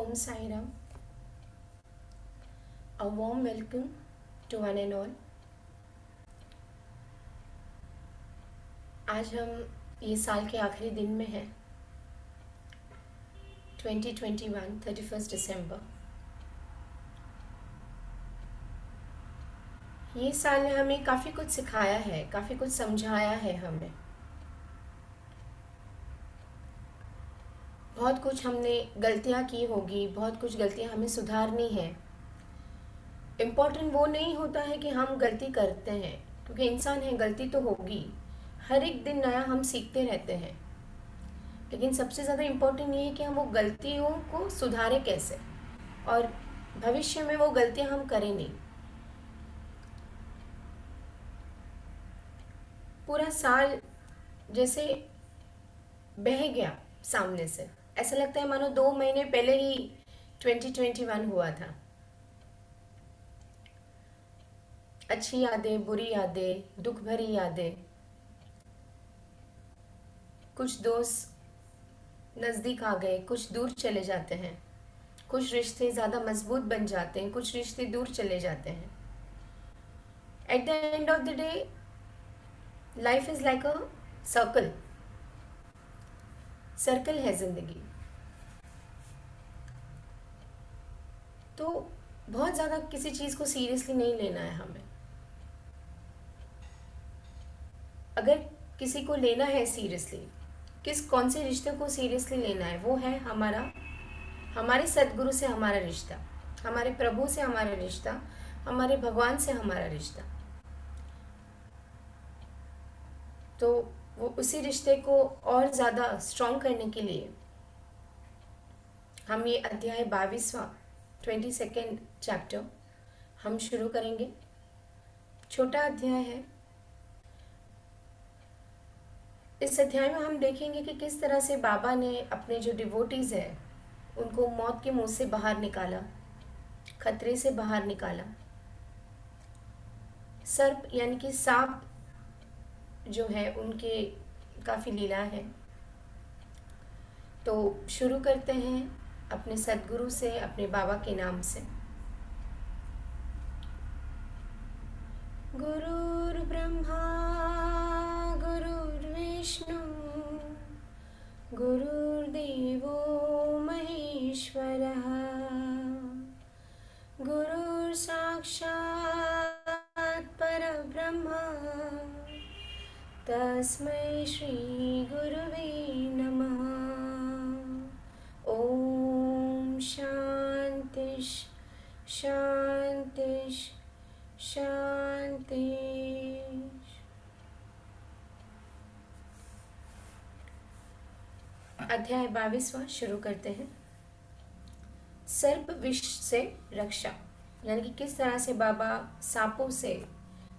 Om Sai Ram. A warm welcome to one and all. आज हम ये साल के आखिरी दिन में हैं 2021 31 दिसंबर। ये साल ने हमें काफ़ी कुछ सिखाया है, काफ़ी कुछ समझाया है हमें। बहुत कुछ हमने गलतियाँ की होगी, बहुत कुछ गलतियाँ हमें सुधारनी है। इम्पोर्टेंट वो नहीं होता है कि हम गलती करते हैं, क्योंकि इंसान है, गलती तो होगी। हर एक दिन नया हम सीखते रहते हैं। लेकिन सबसे ज़्यादा इम्पोर्टेंट ये है कि हम वो गलतियों को सुधारें कैसे, और भविष्य में वो गलतियां हम करें नहीं। पूरा साल जैसे बह गया सामने से, ऐसा लगता है मानो 2 महीने पहले ही 2021 हुआ था। अच्छी यादें, बुरी यादें, दुख भरी यादें। कुछ दोस्त नज़दीक आ गए, कुछ दूर चले जाते हैं। कुछ रिश्ते ज़्यादा मजबूत बन जाते हैं, कुछ रिश्ते दूर चले जाते हैं। At the end of the day life is like a circle. Circle है ज़िंदगी। तो बहुत ज़्यादा किसी चीज़ को सीरियसली नहीं लेना है हमें। अगर किसी को लेना है सीरियसली, कौन से रिश्ते को सीरियसली लेना है, वो है हमारे सदगुरु से हमारा रिश्ता, हमारे प्रभु से हमारा रिश्ता, हमारे भगवान से हमारा रिश्ता। तो वो उसी रिश्ते को और ज़्यादा स्ट्रॉन्ग करने के लिए हम ये अध्याय 22वां 22nd चैप्टर हम शुरू करेंगे। छोटा अध्याय है। इस अध्याय में हम देखेंगे कि किस तरह से बाबा ने अपने जो डिवोटीज़ हैं उनको मौत के मुंह से बाहर निकाला, खतरे से बाहर निकाला। सर्प यानी कि सांप जो है उनके काफ़ी लीला है। तो शुरू करते हैं अपने सद्गुरु से, अपने बाबा के नाम से। गुरुर्ब्रह्मा गुरुर्विष्णु गुरुर्देवो महेश्वरः गुरुर्साक्षात् परब्रह्म तस्मै श्री गुरुवे नमः। ओम शांति शांति शांति। अध्याय 22वां शुरू करते हैं। सर्प विष से रक्षा, यानी कि किस तरह से बाबा सांपों से,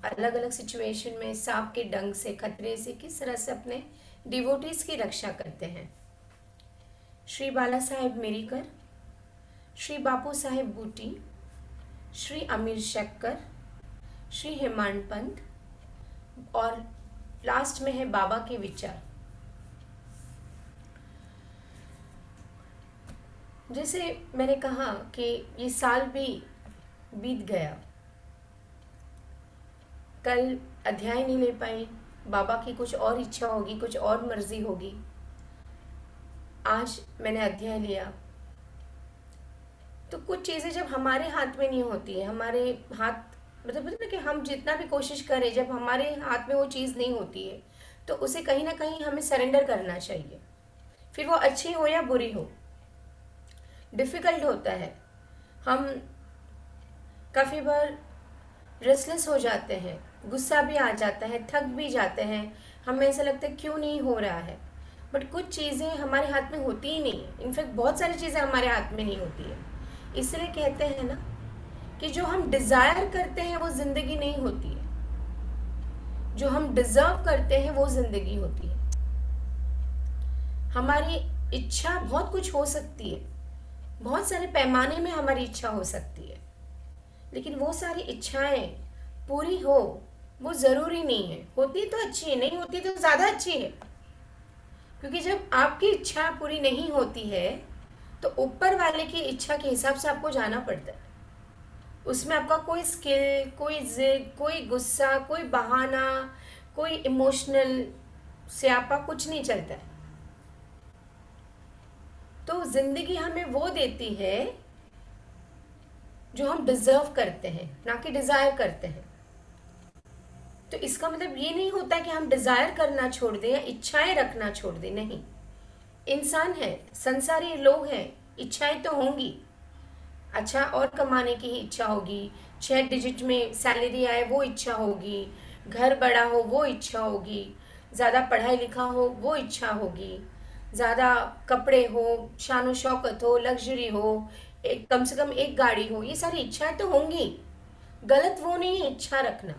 अलग अलग सिचुएशन में सांप के डंक से, खतरे से किस तरह से अपने डिवोटीज की रक्षा करते हैं। श्री बाला साहेब मेरीकर, श्री बापू साहेब बूटी, श्री अमीर शक्कर, श्री हेमांड पंत, और लास्ट में है बाबा के विचार। जैसे मैंने कहा कि ये साल भी बीत गया, कल अध्याय नहीं ले पाई, बाबा की कुछ और इच्छा होगी, कुछ और मर्जी होगी। आज मैंने अध्याय लिया। तो कुछ चीज़ें जब हमारे हाथ में नहीं होती है, हमारे हाथ मतलब ना कि हम जितना भी कोशिश करें, जब हमारे हाथ में वो चीज़ नहीं होती है तो उसे कहीं ना कहीं हमें सरेंडर करना चाहिए। फिर वो अच्छी हो या बुरी हो। डिफ़िकल्ट होता है, हम काफ़ी बार रेस्टलेस हो जाते हैं, गुस्सा भी आ जाता है, थक भी जाते हैं, हमें ऐसा लगता है क्यों नहीं हो रहा है। बट कुछ चीज़ें हमारे हाथ में होती ही नहीं है। इनफैक्ट बहुत सारी चीज़ें हमारे हाथ में नहीं होती है। इसलिए कहते हैं ना कि जो हम डिज़ायर करते हैं वो ज़िंदगी नहीं होती है, जो हम डिज़र्व करते हैं वो ज़िंदगी होती है। हमारी इच्छा बहुत कुछ हो सकती है, बहुत सारे पैमाने में हमारी इच्छा हो सकती है, लेकिन वो सारी इच्छाएं पूरी हो वो ज़रूरी नहीं है। होती तो अच्छी है, नहीं होती तो ज़्यादा अच्छी है। क्योंकि जब आपकी इच्छा पूरी नहीं होती है तो ऊपर वाले की इच्छा के हिसाब से आपको जाना पड़ता है। उसमें आपका कोई स्किल, कोई जिद, कोई गुस्सा, कोई बहाना, कोई इमोशनल स्यापा कुछ नहीं चलता है। तो जिंदगी हमें वो देती है जो हम डिजर्व करते हैं, ना कि डिजायर करते हैं। तो इसका मतलब ये नहीं होता कि हम डिजायर करना छोड़ दें या इच्छाएं रखना छोड़ दें, नहीं। इंसान है, संसारी लोग हैं, इच्छाएं तो होंगी। अच्छा और कमाने की ही इच्छा होगी, 6 डिजिट में सैलरी आए वो इच्छा होगी, घर बड़ा हो वो इच्छा होगी, ज़्यादा पढ़ाई लिखा हो वो इच्छा होगी, ज़्यादा कपड़े हो, शान शौकत हो, लग्जरी हो, एक कम से कम एक गाड़ी हो, ये सारी इच्छाएं तो होंगी। गलत वो नहीं है इच्छा रखना,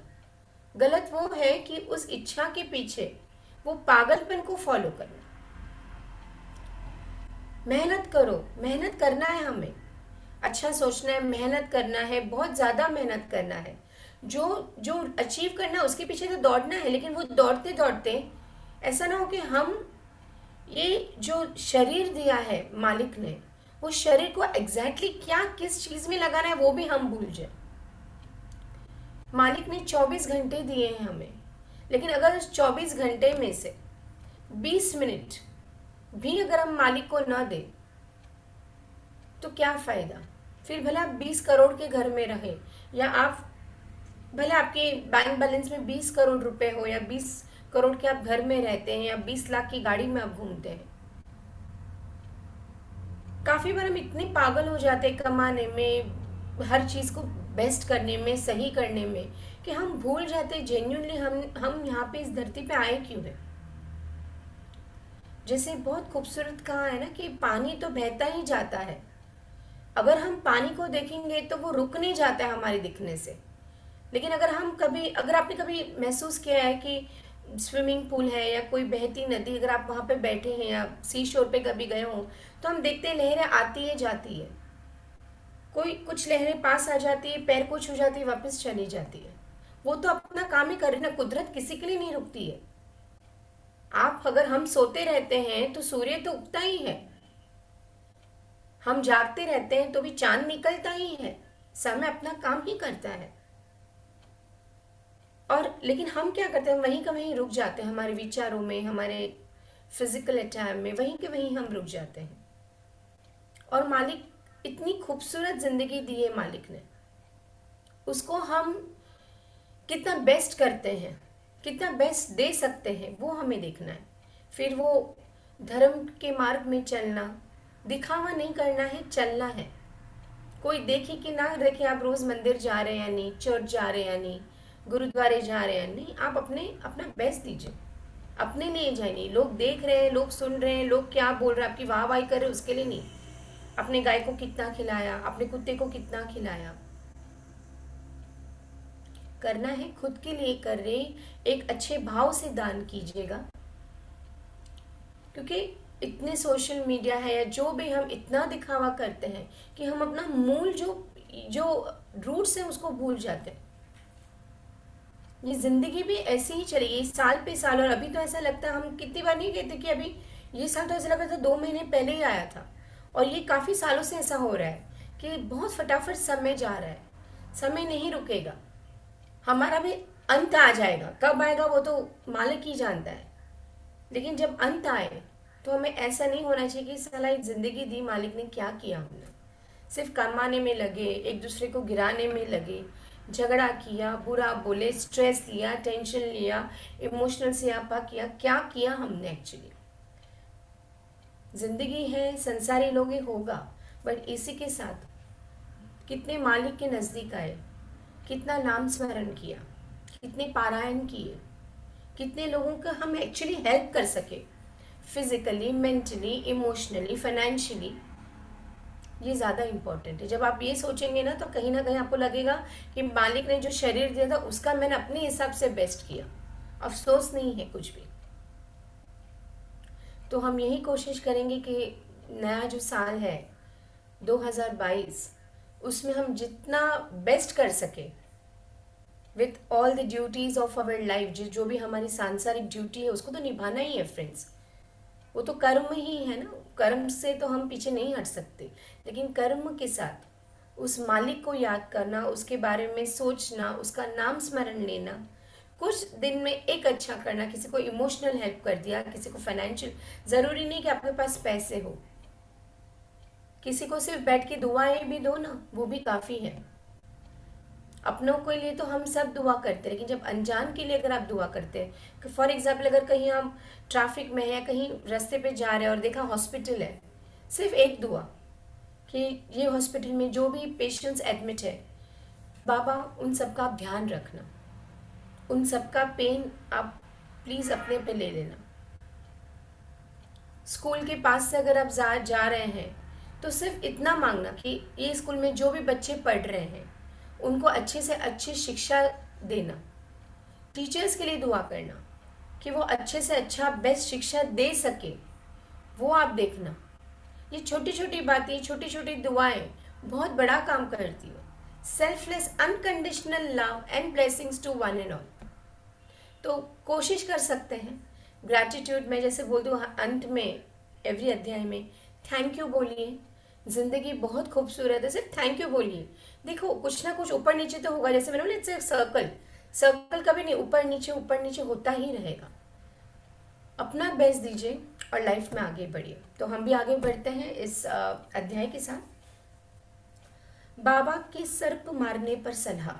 गलत वो है कि उस इच्छा के पीछे वो पागलपन को फॉलो करना। मेहनत करो, मेहनत करना है हमें, अच्छा सोचना है, मेहनत करना है, बहुत ज़्यादा मेहनत करना है। जो जो अचीव करना है उसके पीछे तो दौड़ना है, लेकिन वो दौड़ते दौड़ते ऐसा ना हो कि हम ये जो शरीर दिया है मालिक ने, वो शरीर को एग्जैक्टली क्या किस चीज़ में लगाना है वो भी हम भूल जाए। मालिक ने 24 घंटे दिए हैं हमें, लेकिन अगर उस 24 घंटे में से 20 मिनट भी अगर हम मालिक को ना दें तो क्या फ़ायदा। फिर भले आप 20 करोड़ के घर में रहें, या आप भले आपके बैंक बैलेंस में 20 करोड़ रुपए हो, या 20 करोड़ के आप घर में रहते हैं, या 20 लाख की गाड़ी में आप घूमते हैं। काफ़ी बार हम इतने पागल हो जाते हैं कमाने में, हर चीज़ को बेस्ट करने में, सही करने में, कि हम भूल जाते हैं जेन्युइनली हम यहाँ पे इस धरती पे आए क्यों हैं। जैसे बहुत खूबसूरत कहा है ना कि पानी तो बहता ही जाता है, अगर हम पानी को देखेंगे तो वो रुक नहीं जाता है हमारे दिखने से। लेकिन अगर आपने कभी महसूस किया है कि स्विमिंग पूल है या कोई बहती नदी, अगर आप वहाँ पे बैठे हैं या सी शोर पे कभी गए हों, तो हम देखते हैं लहरें आती है जाती है, कोई कुछ लहरें पास आ जाती है, पैर को छू जाती है, वापस चली जाती है। वो तो अपना काम ही कर रही ना, कुदरत किसी के लिए नहीं रुकती है। अगर हम सोते रहते हैं तो सूर्य तो उगता ही है, हम जागते रहते हैं तो भी चांद निकलता ही है, समय अपना काम ही करता है। और लेकिन हम क्या करते हैं, वहीं का वहीं रुक जाते हैं, हमारे विचारों में, हमारे फिजिकल अटैक में, वहीं के वहीं हम रुक जाते हैं। और मालिक इतनी खूबसूरत जिंदगी दी है मालिक ने, उसको हम कितना बेस्ट करते हैं, कितना बेस्ट दे सकते हैं, वो हमें देखना है। फिर वो धर्म के मार्ग में चलना, दिखावा नहीं करना है, चलना है। कोई देखे कि ना देखे आप रोज मंदिर जा रहे हैं या नहीं, चर्च जा रहे हैं या नहीं, गुरुद्वारे जा रहे हैं नहीं, आप अपना बेस्ट दीजिए, अपने लिए जाइए। लोग देख रहे हैं, लोग सुन रहे हैं, लोग क्या बोल रहे हैं, आपकी वाह वाही कर रहे हैं, उसके लिए नहीं। अपने गाय को कितना खिलाया, अपने कुत्ते को कितना खिलाया, करना है खुद के लिए कर रहे, एक अच्छे भाव से दान कीजिएगा। क्योंकि इतने सोशल मीडिया है या जो भी, हम इतना दिखावा करते हैं कि हम अपना मूल जो जो रूट्स हैं उसको भूल जाते हैं। ये जिंदगी भी ऐसे ही चलेगी साल पे साल। और अभी तो ऐसा लगता है, हम कितनी बार नहीं कहते कि अभी ये साल तो ऐसा लग रहा था 2 महीने पहले ही आया था, और ये काफ़ी सालों से ऐसा हो रहा है कि बहुत फटाफट समय जा रहा है। समय नहीं रुकेगा, हमारा भी अंत आ जाएगा, कब आएगा वो तो मालिक ही जानता है। लेकिन जब अंत आए तो हमें ऐसा नहीं होना चाहिए कि साला एक ज़िंदगी दी मालिक ने, क्या किया हमने, सिर्फ कमाने में लगे, एक दूसरे को गिराने में लगे, झगड़ा किया, बुरा बोले, स्ट्रेस लिया, टेंशन लिया, इमोशनल स्यापा किया, क्या किया हमने एक्चुअली। ज़िंदगी है, संसारी लोग ही होगा, बट इसी के साथ कितने मालिक के नज़दीक आए, कितना नाम स्मरण किया, कितने पारायण किए, कितने लोगों का हम एक्चुअली हेल्प कर सके, फिजिकली, मेंटली, इमोशनली, फाइनेंशियली। ये ज़्यादा इम्पोर्टेंट है। जब आप ये सोचेंगे ना तो कहीं ना कहीं आपको लगेगा कि मालिक ने जो शरीर दिया था उसका मैंने अपने हिसाब से बेस्ट किया, अफसोस नहीं है कुछ भी। तो हम यही कोशिश करेंगे कि नया जो साल है 2022, उसमें हम जितना बेस्ट कर सके with all the duties of our life, जो भी हमारी सांसारिक ड्यूटी है उसको तो निभाना ही है फ्रेंड्स, वो तो कर्म ही है ना, कर्म से तो हम पीछे नहीं हट सकते, लेकिन कर्म के साथ उस मालिक को याद करना, उसके बारे में सोचना, उसका नाम स्मरण लेना, कुछ दिन में एक अच्छा करना, किसी को इमोशनल हेल्प कर दिया, किसी को फाइनेंशियल, ज़रूरी नहीं कि आपके पास पैसे हो, किसी को सिर्फ बैठ के दुआएं भी दो ना, वो भी काफ़ी है। अपनों के लिए तो हम सब दुआ करते हैं, लेकिन जब अनजान के लिए अगर आप दुआ करते हैं कि फॉर एग्जाम्पल अगर कहीं हम ट्रैफिक में हैं, कहीं रास्ते पे जा रहे हैं और देखा हॉस्पिटल है, सिर्फ एक दुआ कि ये हॉस्पिटल में जो भी पेशेंट्स एडमिट है, बाबा उन सबका आप ध्यान रखना, उन सबका पेन आप प्लीज़ अपने पे ले लेना। स्कूल के पास से अगर आप जा रहे हैं तो सिर्फ इतना मांगना कि ये स्कूल में जो भी बच्चे पढ़ रहे हैं उनको अच्छे से अच्छी शिक्षा देना, टीचर्स के लिए दुआ करना कि वो अच्छे से अच्छा बेस्ट शिक्षा दे सके, वो आप देखना। ये छोटी छोटी बातें, छोटी छोटी दुआएं बहुत बड़ा काम करती है। Selfless unconditional love and blessings to one and all. तो कोशिश कर सकते हैं ग्रैटिट्यूड में, जैसे बोल दूँ अंत में एवरी अध्याय में, थैंक यू बोलिए। जिंदगी बहुत खूबसूरत है, सिर्फ थैंक यू बोलिए। देखो कुछ ना कुछ ऊपर नीचे तो होगा, जैसे मैंने बोला इट्स सर्कल, सर्कल कभी नहीं ऊपर नीचे होता ही रहेगा। अपना बेस्ट दीजिए और लाइफ में आगे बढ़िए। तो हम भी आगे बढ़ते हैं इस अध्याय के साथ। बाबा के सर्प मारने पर सलाह।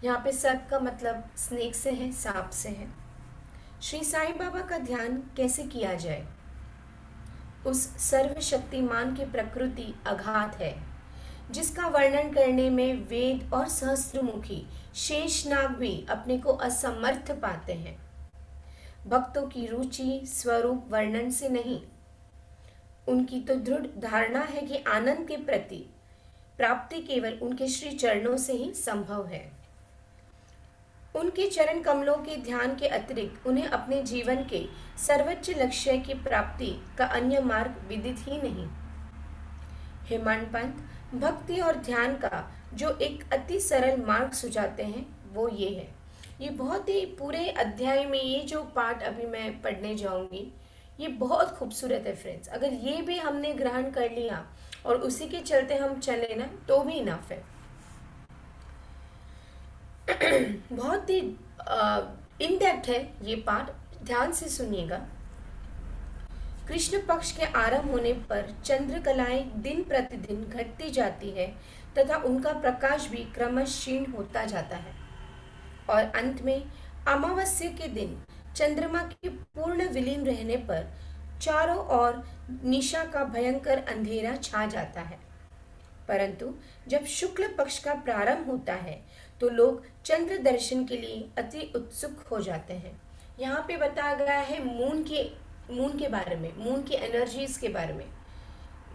यहाँ पे सर्प का मतलब स्नेक से है, सांप से है। श्री साईं बाबा का ध्यान कैसे किया जाए? उस सर्वशक्तिमान की प्रकृति अगाध है, जिसका वर्णन करने में वेद और सहस्त्रमुखी शेषनाग भी अपने को असमर्थ पाते हैं। भक्तों की रुचि स्वरूप वर्णन से नहीं, उनकी तो दृढ़ धारणा है कि आनंद के प्रति प्राप्ति केवल उनके श्री चरणों से ही संभव है। उनके चरण कमलों के ध्यान के अतिरिक्त उन्हें अपने जीवन के सर्वोच्च लक्ष्य की प्राप्ति का अन्य मार्ग विदित ही नहीं। हेमंत पंत भक्ति और ध्यान का जो एक अति सरल मार्ग सुझाते हैं वो ये है। ये बहुत ही पूरे अध्याय में ये जो पार्ट अभी मैं पढ़ने जाऊंगी ये बहुत खूबसूरत है फ्रेंड्स। अगर ये भी हमने ग्रहण कर लिया और उसी के चलते हम चले ना तो भी इनफ है। बहुत ही इन डेप्थ है ये पाठ, ध्यान से सुनिएगा। कृष्ण पक्ष के आरंभ होने पर चंद्रकलाएं दिन प्रतिदिन घटती जाती है तथा उनका प्रकाश भी क्रमश क्षीण होता जाता है और अंत में अमावस्या के दिन चंद्रमा के पूर्ण विलीन रहने पर चारों ओर निशा का भयंकर अंधेरा छा जाता है। परंतु जब शुक्ल पक्ष का प्रारंभ होता है तो लोग चंद्र दर्शन के लिए अति उत्सुक हो जाते हैं। यहाँ पे बताया गया है मून के बारे में, मून की एनर्जीज के बारे में।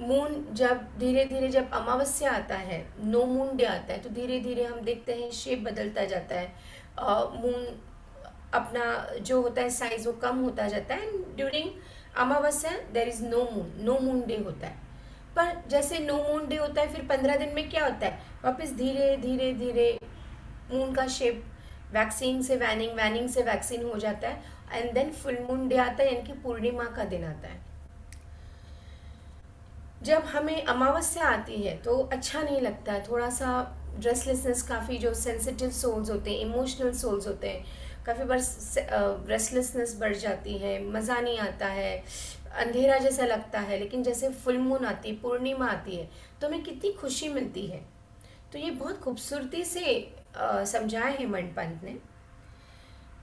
मून जब धीरे धीरे जब अमावस्या आता है, नो मून डे आता है, तो धीरे धीरे हम देखते हैं शेप बदलता जाता है। मून अपना जो होता है साइज वो कम होता जाता है। During amavasya there is no moon day होता है। पर जैसे नो मून डे होता है फिर 15 दिन में क्या होता है, वापस धीरे धीरे धीरे मून का शेप वैक्सीन से वैनिंग, वैनिंग से वैक्सीन हो जाता है and then full moon day आता है, यानी कि पूर्णिमा का दिन आता है। जब हमें अमावस्या आती है तो अच्छा नहीं लगता है, थोड़ा सा रेस्टलेसनेस, काफ़ी जो सेंसिटिव सोल्स होते हैं, इमोशनल सोल्स होते हैं, काफ़ी बार रेस्टलेसनेस बढ़ जाती है, मज़ा नहीं आता है, अंधेरा जैसा लगता है। लेकिन जैसे फुल मून आती है, पूर्णिमा आती है तो हमें कितनी खुशी मिलती है। तो ये बहुत खूबसूरती से समझाया हेमंत पंत ने।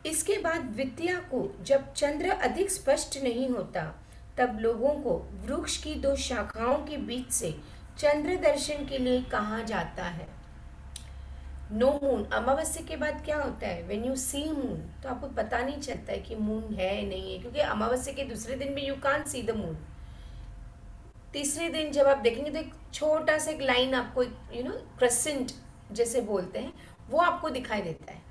इसके बाद द्वितीया को जब चंद्र अधिक स्पष्ट नहीं होता तब लोगों को वृक्ष की दो शाखाओं के बीच से चंद्र दर्शन के लिए कहा जाता है। नो मून, अमावस्या के बाद क्या होता है, व्हेन यू सी मून तो आपको पता नहीं चलता है कि मून है नहीं है, क्योंकि अमावस्या के दूसरे दिन भी you can't see the moon. तीसरे दिन जब आप देखेंगे तो एक छोटा सा एक लाइन आपको, क्रेसेंट जैसे बोलते हैं, वो आपको दिखाई देता है।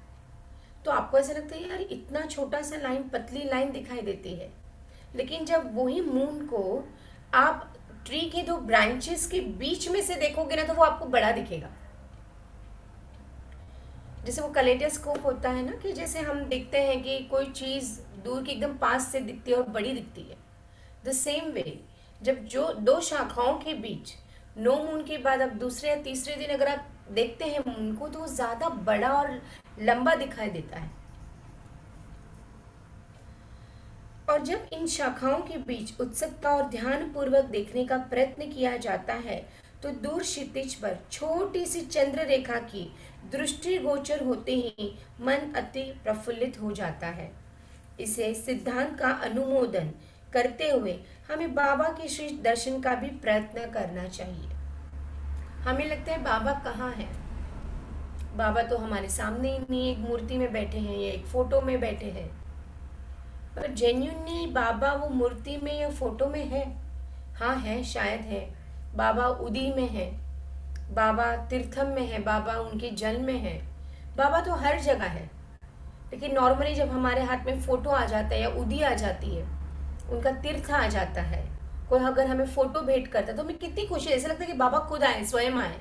तो आपको ऐसा लगता है यार इतना छोटा सा लाइन, पतली लाइन दिखाई देती है। लेकिन जब वही मून को आप ट्री के दो ब्रांचेस के बीच में से देखोगे ना तो वो आपको बड़ा दिखेगा। जैसे वो कलेडोस्कोप होता है ना, कि जैसे हम देखते हैं कि कोई चीज़ दूर की एकदम पास से दिखती है और बड़ी दिखती है, द सेम वे, जब जो दो शाखाओं के बीच नो मून के बाद अब दूसरे या तीसरे दिन अगर आप देखते हैं मून को, तो वो ज़्यादा बड़ा और लंबा दिखाई देता है। और जब इन शाखाओं के बीच उत्सुकता और ध्यान पूर्वक देखने का प्रयत्न किया जाता है, तो दूर क्षितिज पर छोटी सी चंद्र रेखा की दृष्टि गोचर होते ही मन अति प्रफुल्लित हो जाता है। इसे सिद्धांत का अनुमोदन करते हुए हमें बाबा के श्री दर्शन का भी प्रयत्न करना चाहिए। हमें लगता है बाबा कहाँ है, बाबा तो हमारे सामने ही नहीं, एक मूर्ति में बैठे हैं या एक फोटो में बैठे हैं। पर जेन्युइनली बाबा वो मूर्ति में या फोटो में है? हाँ है, शायद है। बाबा उदी में है, बाबा तीर्थम में है, बाबा उनके जल में है, बाबा तो हर जगह है। लेकिन नॉर्मली जब हमारे हाथ में फोटो आ जाता है या उदी आ जाती है, उनका तीर्थ आ जाता है, कोई अगर हमें फोटो भेंट करता है तो हमें कितनी खुशी, ऐसा लगता है कि बाबा खुद आए, स्वयं आए।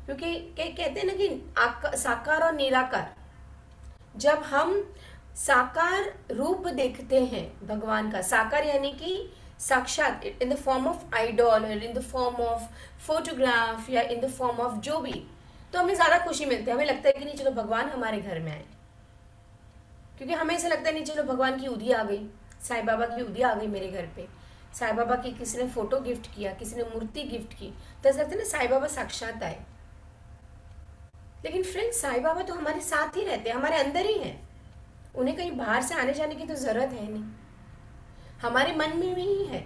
क्योंकि कहते हैं ना कि साकार और निराकार, जब हम साकार रूप देखते हैं भगवान का, साकार यानी कि साक्षात, in the form of idol, in the form of photograph या इन द फॉर्म ऑफ जो भी, तो हमें ज़्यादा खुशी मिलती है। हमें लगता है कि नहीं चलो भगवान हमारे घर में आए, क्योंकि हमें ऐसा लगता है नहीं चलो भगवान की उदी आ गई, साईं बाबा की उदी आ गई मेरे घर पे, साईं बाबा की किसी ने फोटो गिफ्ट किया, किसी ने मूर्ति गिफ्ट की, तो ऐसा लगता है ना साईं बाबा साक्षात आए। लेकिन फ्रेंड्स, साईं बाबा तो हमारे साथ ही रहते हैं, हमारे अंदर ही हैं, उन्हें कहीं बाहर से आने जाने की तो जरूरत है नहीं, हमारे मन में ही है।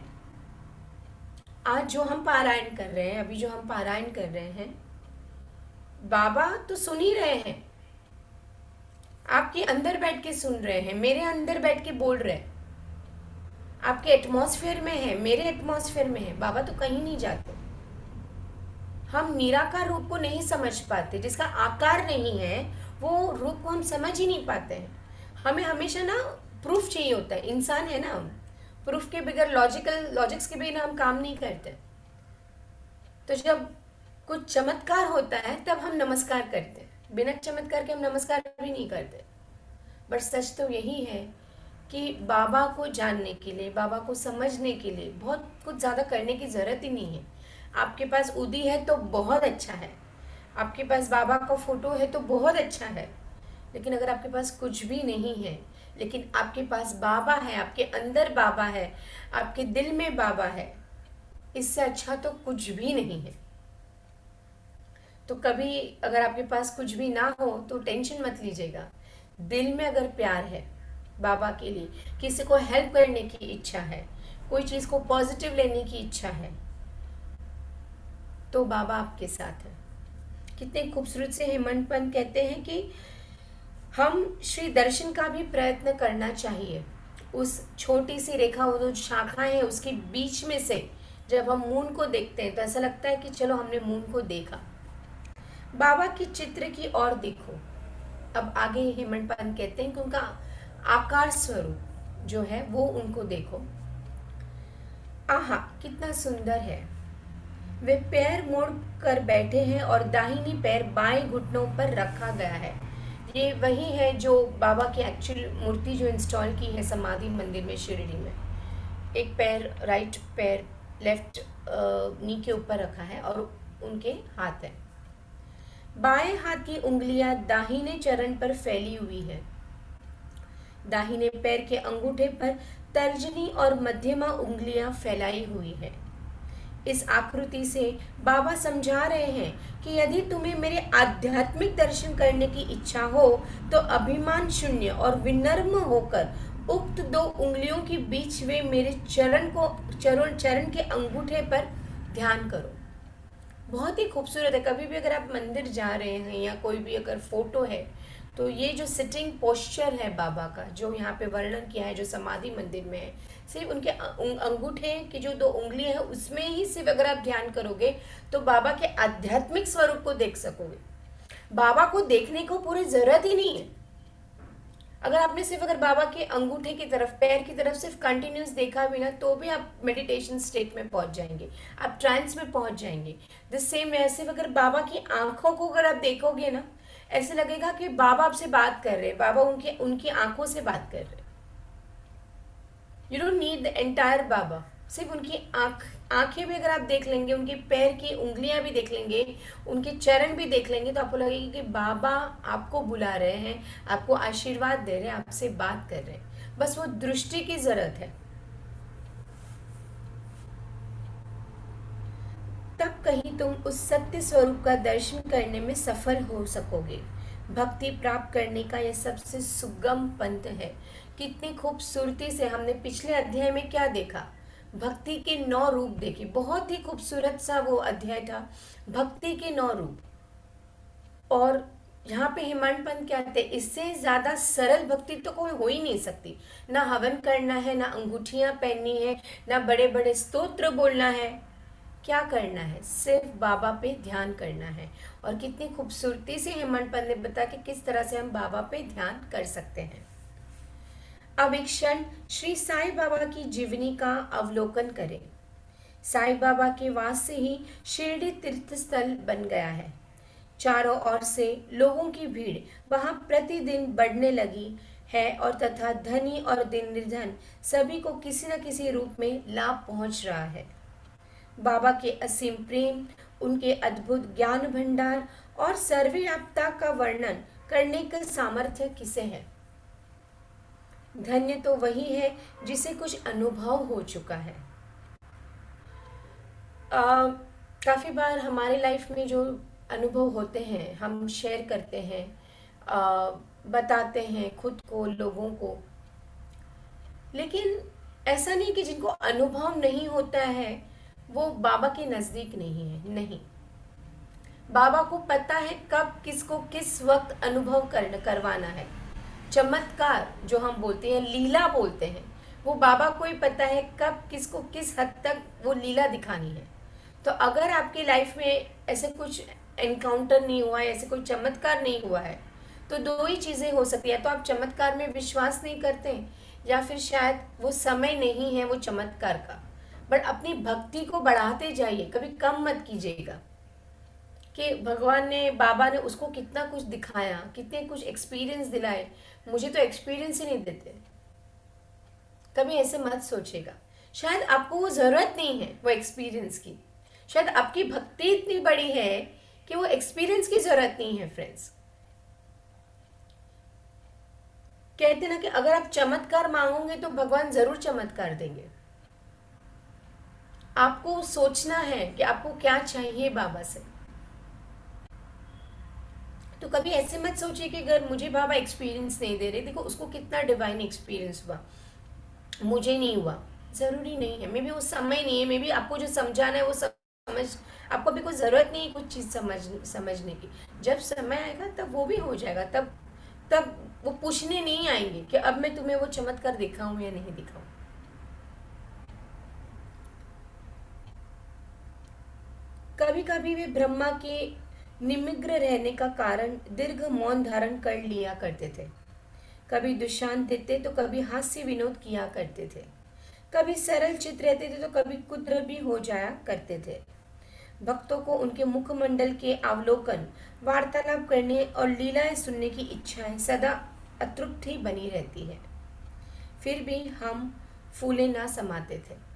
आज जो हम पारायण कर रहे हैं, अभी जो हम पारायण कर रहे हैं, बाबा तो सुन ही रहे हैं, आपके अंदर बैठ के सुन रहे हैं, मेरे अंदर बैठ के बोल रहे हैं, आपके एटमॉस्फेयर में है, मेरे एटमॉस्फेयर में है, बाबा तो कहीं नहीं जाते। हम निराकार रूप को नहीं समझ पाते, जिसका आकार नहीं है वो रूप को हम समझ ही नहीं पाते हैं। हमें हमेशा ना प्रूफ चाहिए होता है, इंसान है ना हम, प्रूफ के बगैर, लॉजिक्स के बिना हम काम नहीं करते। तो जब कुछ चमत्कार होता है तब हम नमस्कार करते हैं, बिना चमत्कार के हम नमस्कार भी नहीं करते। बट सच तो यही है कि बाबा को जानने के लिए, बाबा को समझने के लिए बहुत कुछ ज़्यादा करने की ज़रूरत ही नहीं है। आपके पास उदी है तो बहुत अच्छा है, आपके पास बाबा का फोटो है तो बहुत अच्छा है, लेकिन अगर आपके पास कुछ भी नहीं है, लेकिन आपके पास बाबा है, आपके अंदर बाबा है, आपके दिल में बाबा है, इससे अच्छा तो कुछ भी नहीं है। तो कभी अगर आपके पास कुछ भी ना हो तो टेंशन मत लीजिएगा। दिल में अगर प्यार है बाबा के लिए, किसी को हेल्प करने की इच्छा है, कोई चीज़ को पॉजिटिव लेने की इच्छा है, तो बाबा आपके साथ है। कितने खूबसूरत से हेमंत पंत कहते हैं कि हम श्री दर्शन का भी प्रयत्न करना चाहिए। उस छोटी सी रेखा, वो जो शाखाएं हैं उसके बीच में से जब हम मून को देखते हैं तो ऐसा लगता है कि चलो हमने मून को देखा। बाबा की चित्र की ओर देखो। अब आगे हेमंत पंत कहते हैं कि उनका आकार स्वरूप जो है वो उनको देखो। आहा, कितना सुंदर है। वे पैर मोड़ कर बैठे हैं और दाहिनी पैर बाएं घुटनों पर रखा गया है। ये वही है जो बाबा की एक्चुअल मूर्ति जो इंस्टॉल की है समाधि मंदिर में शिरडी में। एक पैर, राइट पैर लेफ्ट नी के ऊपर रखा है और उनके हाथ है। बाएं हाथ की उंगलियां दाहिने चरण पर फैली हुई है। दाहिने पैर के अंगूठे पर तर्जनी और मध्यमा उंगलियां फैलाई हुई है। इस आकृति से बाबा समझा रहे हैं कि यदि तुम्हें मेरे आध्यात्मिक दर्शन करने की इच्छा हो तो अभिमान शून्य और विनम्र होकर उक्त दो उंगलियों के बीच वे मेरे चरण के अंगूठे पर ध्यान करो। बहुत ही खूबसूरत है। कभी भी अगर आप मंदिर जा रहे हैं या कोई भी अगर फोटो है तो ये जो सिटिंग पोस्चर है बाबा का जो यहाँ पे वर्णन किया है, जो समाधि मंदिर में है, सिर्फ उनके अंगूठे की जो दो उंगलियां हैं उसमें ही सिर्फ अगर आप ध्यान करोगे तो बाबा के आध्यात्मिक स्वरूप को देख सकोगे। बाबा को देखने को पूरी जरूरत ही नहीं है। अगर आपने सिर्फ अगर बाबा के अंगूठे की तरफ, पैर की तरफ सिर्फ कंटिन्यूस देखा भी ना तो भी आप मेडिटेशन स्टेट में पहुंच जाएंगे, आप ट्रांस में पहुंच जाएंगे। द सेम वे सिर्फ अगर बाबा की आंखों को अगर आप देखोगे ना, ऐसे लगेगा कि बाबा आपसे बात कर रहे हैं, बाबा उनकी आंखों से बात कर रहे हैं। You don't need the entire baba, सिर्फ उनकी आंखें भी अगर आप देख लेंगे, उनके पैर की उंगलियां भी देख लेंगे, उनके चरण भी देख लेंगे, तो आपको लगेगा कि बाबा आपको बुला रहे हैं, आपको आशीर्वाद दे रहे हैं, आपसे बात कर रहे हैं। बस वो दृष्टि की जरूरत है। तब कहीं तुम उस सत्य स्वरूप का दर्शन करने में सफल हो सकोगे। भक्ति प्राप्त करने का यह सबसे सुगम पंथ है। कितनी खूबसूरती से हमने पिछले अध्याय में क्या देखा, भक्ति के 9 रूप देखे। बहुत ही खूबसूरत सा वो अध्याय था, भक्ति के 9 रूप। और यहाँ पे हेमंत पंत कहते हैं इससे ज्यादा सरल भक्ति तो कोई हो ही नहीं सकती। ना हवन करना है, ना अंगूठियां पहननी है, ना बड़े बड़े स्तोत्र बोलना है। क्या करना है, सिर्फ बाबा पे ध्यान करना है। और कितनी खूबसूरती से हेमंत पंत ने बताया कि किस तरह से हम बाबा पे ध्यान कर सकते हैं। अब एक क्षण श्री साईं बाबा की जीवनी का अवलोकन करें। साईं बाबा के वास से ही शिरडी तीर्थ स्थल बन गया है। चारों ओर से लोगों की भीड़ वहां प्रतिदिन बढ़ने लगी है, और तथा धनी और निर्धन सभी को किसी न किसी रूप में लाभ पहुंच रहा है। बाबा के असीम प्रेम, उनके अद्भुत ज्ञान भंडार और सर्वव्यापता का वर्णन करने का सामर्थ्य किसे है। धन्य तो वही है जिसे कुछ अनुभव हो चुका है। काफ़ी बार हमारे लाइफ में जो अनुभव होते हैं हम शेयर करते हैं, बताते हैं खुद को, लोगों को। लेकिन ऐसा नहीं कि जिनको अनुभव नहीं होता है वो बाबा के नज़दीक नहीं है, नहीं। बाबा को पता है कब किसको किस वक्त अनुभव करवाना है। चमत्कार जो हम बोलते हैं, लीला बोलते हैं, वो बाबा को ही पता है कब किसको किस हद तक वो लीला दिखानी है। तो अगर आपकी लाइफ में ऐसे कुछ एनकाउंटर नहीं हुआ है, ऐसे कोई चमत्कार नहीं हुआ है, तो 2 ही चीज़ें हो सकती है। तो आप चमत्कार में विश्वास नहीं करते, या फिर शायद वो समय नहीं है वो चमत्कार का। बट अपनी भक्ति को बढ़ाते जाइए, कभी कम मत कीजिएगा कि भगवान ने, बाबा ने उसको कितना कुछ दिखाया, कितने कुछ एक्सपीरियंस दिलाए, मुझे तो एक्सपीरियंस ही नहीं देते। कभी ऐसे मत सोचेगा। शायद आपको वो ज़रूरत नहीं है वो एक्सपीरियंस की। शायद आपकी भक्ति इतनी बड़ी है कि वो एक्सपीरियंस की ज़रूरत नहीं है फ्रेंड्स। कहते ना कि अगर आप चमत्कार मांगोगे तो भगवान ज़रूर चमत्कार देंगे। आपको सोचना है कि आपको क्या चाहिए बाबा से। तो कभी ऐसे मत सोचिए कि अगर मुझे बाबा एक्सपीरियंस नहीं दे रहे, देखो उसको कितना डिवाइन एक्सपीरियंस हुआ, मुझे नहीं हुआ। ज़रूरी नहीं है, मे बी वो समय नहीं है, मे बी आपको जो समझाना है वो समझ, आपको अभी कोई ज़रूरत नहीं है कुछ चीज़ समझने की। जब समय आएगा तब वो भी हो जाएगा। तब तब वो पूछने नहीं आएंगे कि अब मैं तुम्हें वो चमत्कार दिखाऊं या नहीं दिखाऊं। कभी कभी वे ब्रह्मा के निमिग्र रहने का कारण दीर्घ मौन धारण कर लिया करते थे। कभी दुशांत देते तो कभी हास्य विनोद किया करते थे। कभी सरल चित रहते थे तो कभी कुद्र भी हो जाया करते थे। भक्तों को उनके मुखमंडल के अवलोकन, वार्तालाप करने और लीलाएं सुनने की इच्छाएं सदा अतृप्त ही बनी रहती है। फिर भी हम फूले ना समाते थे।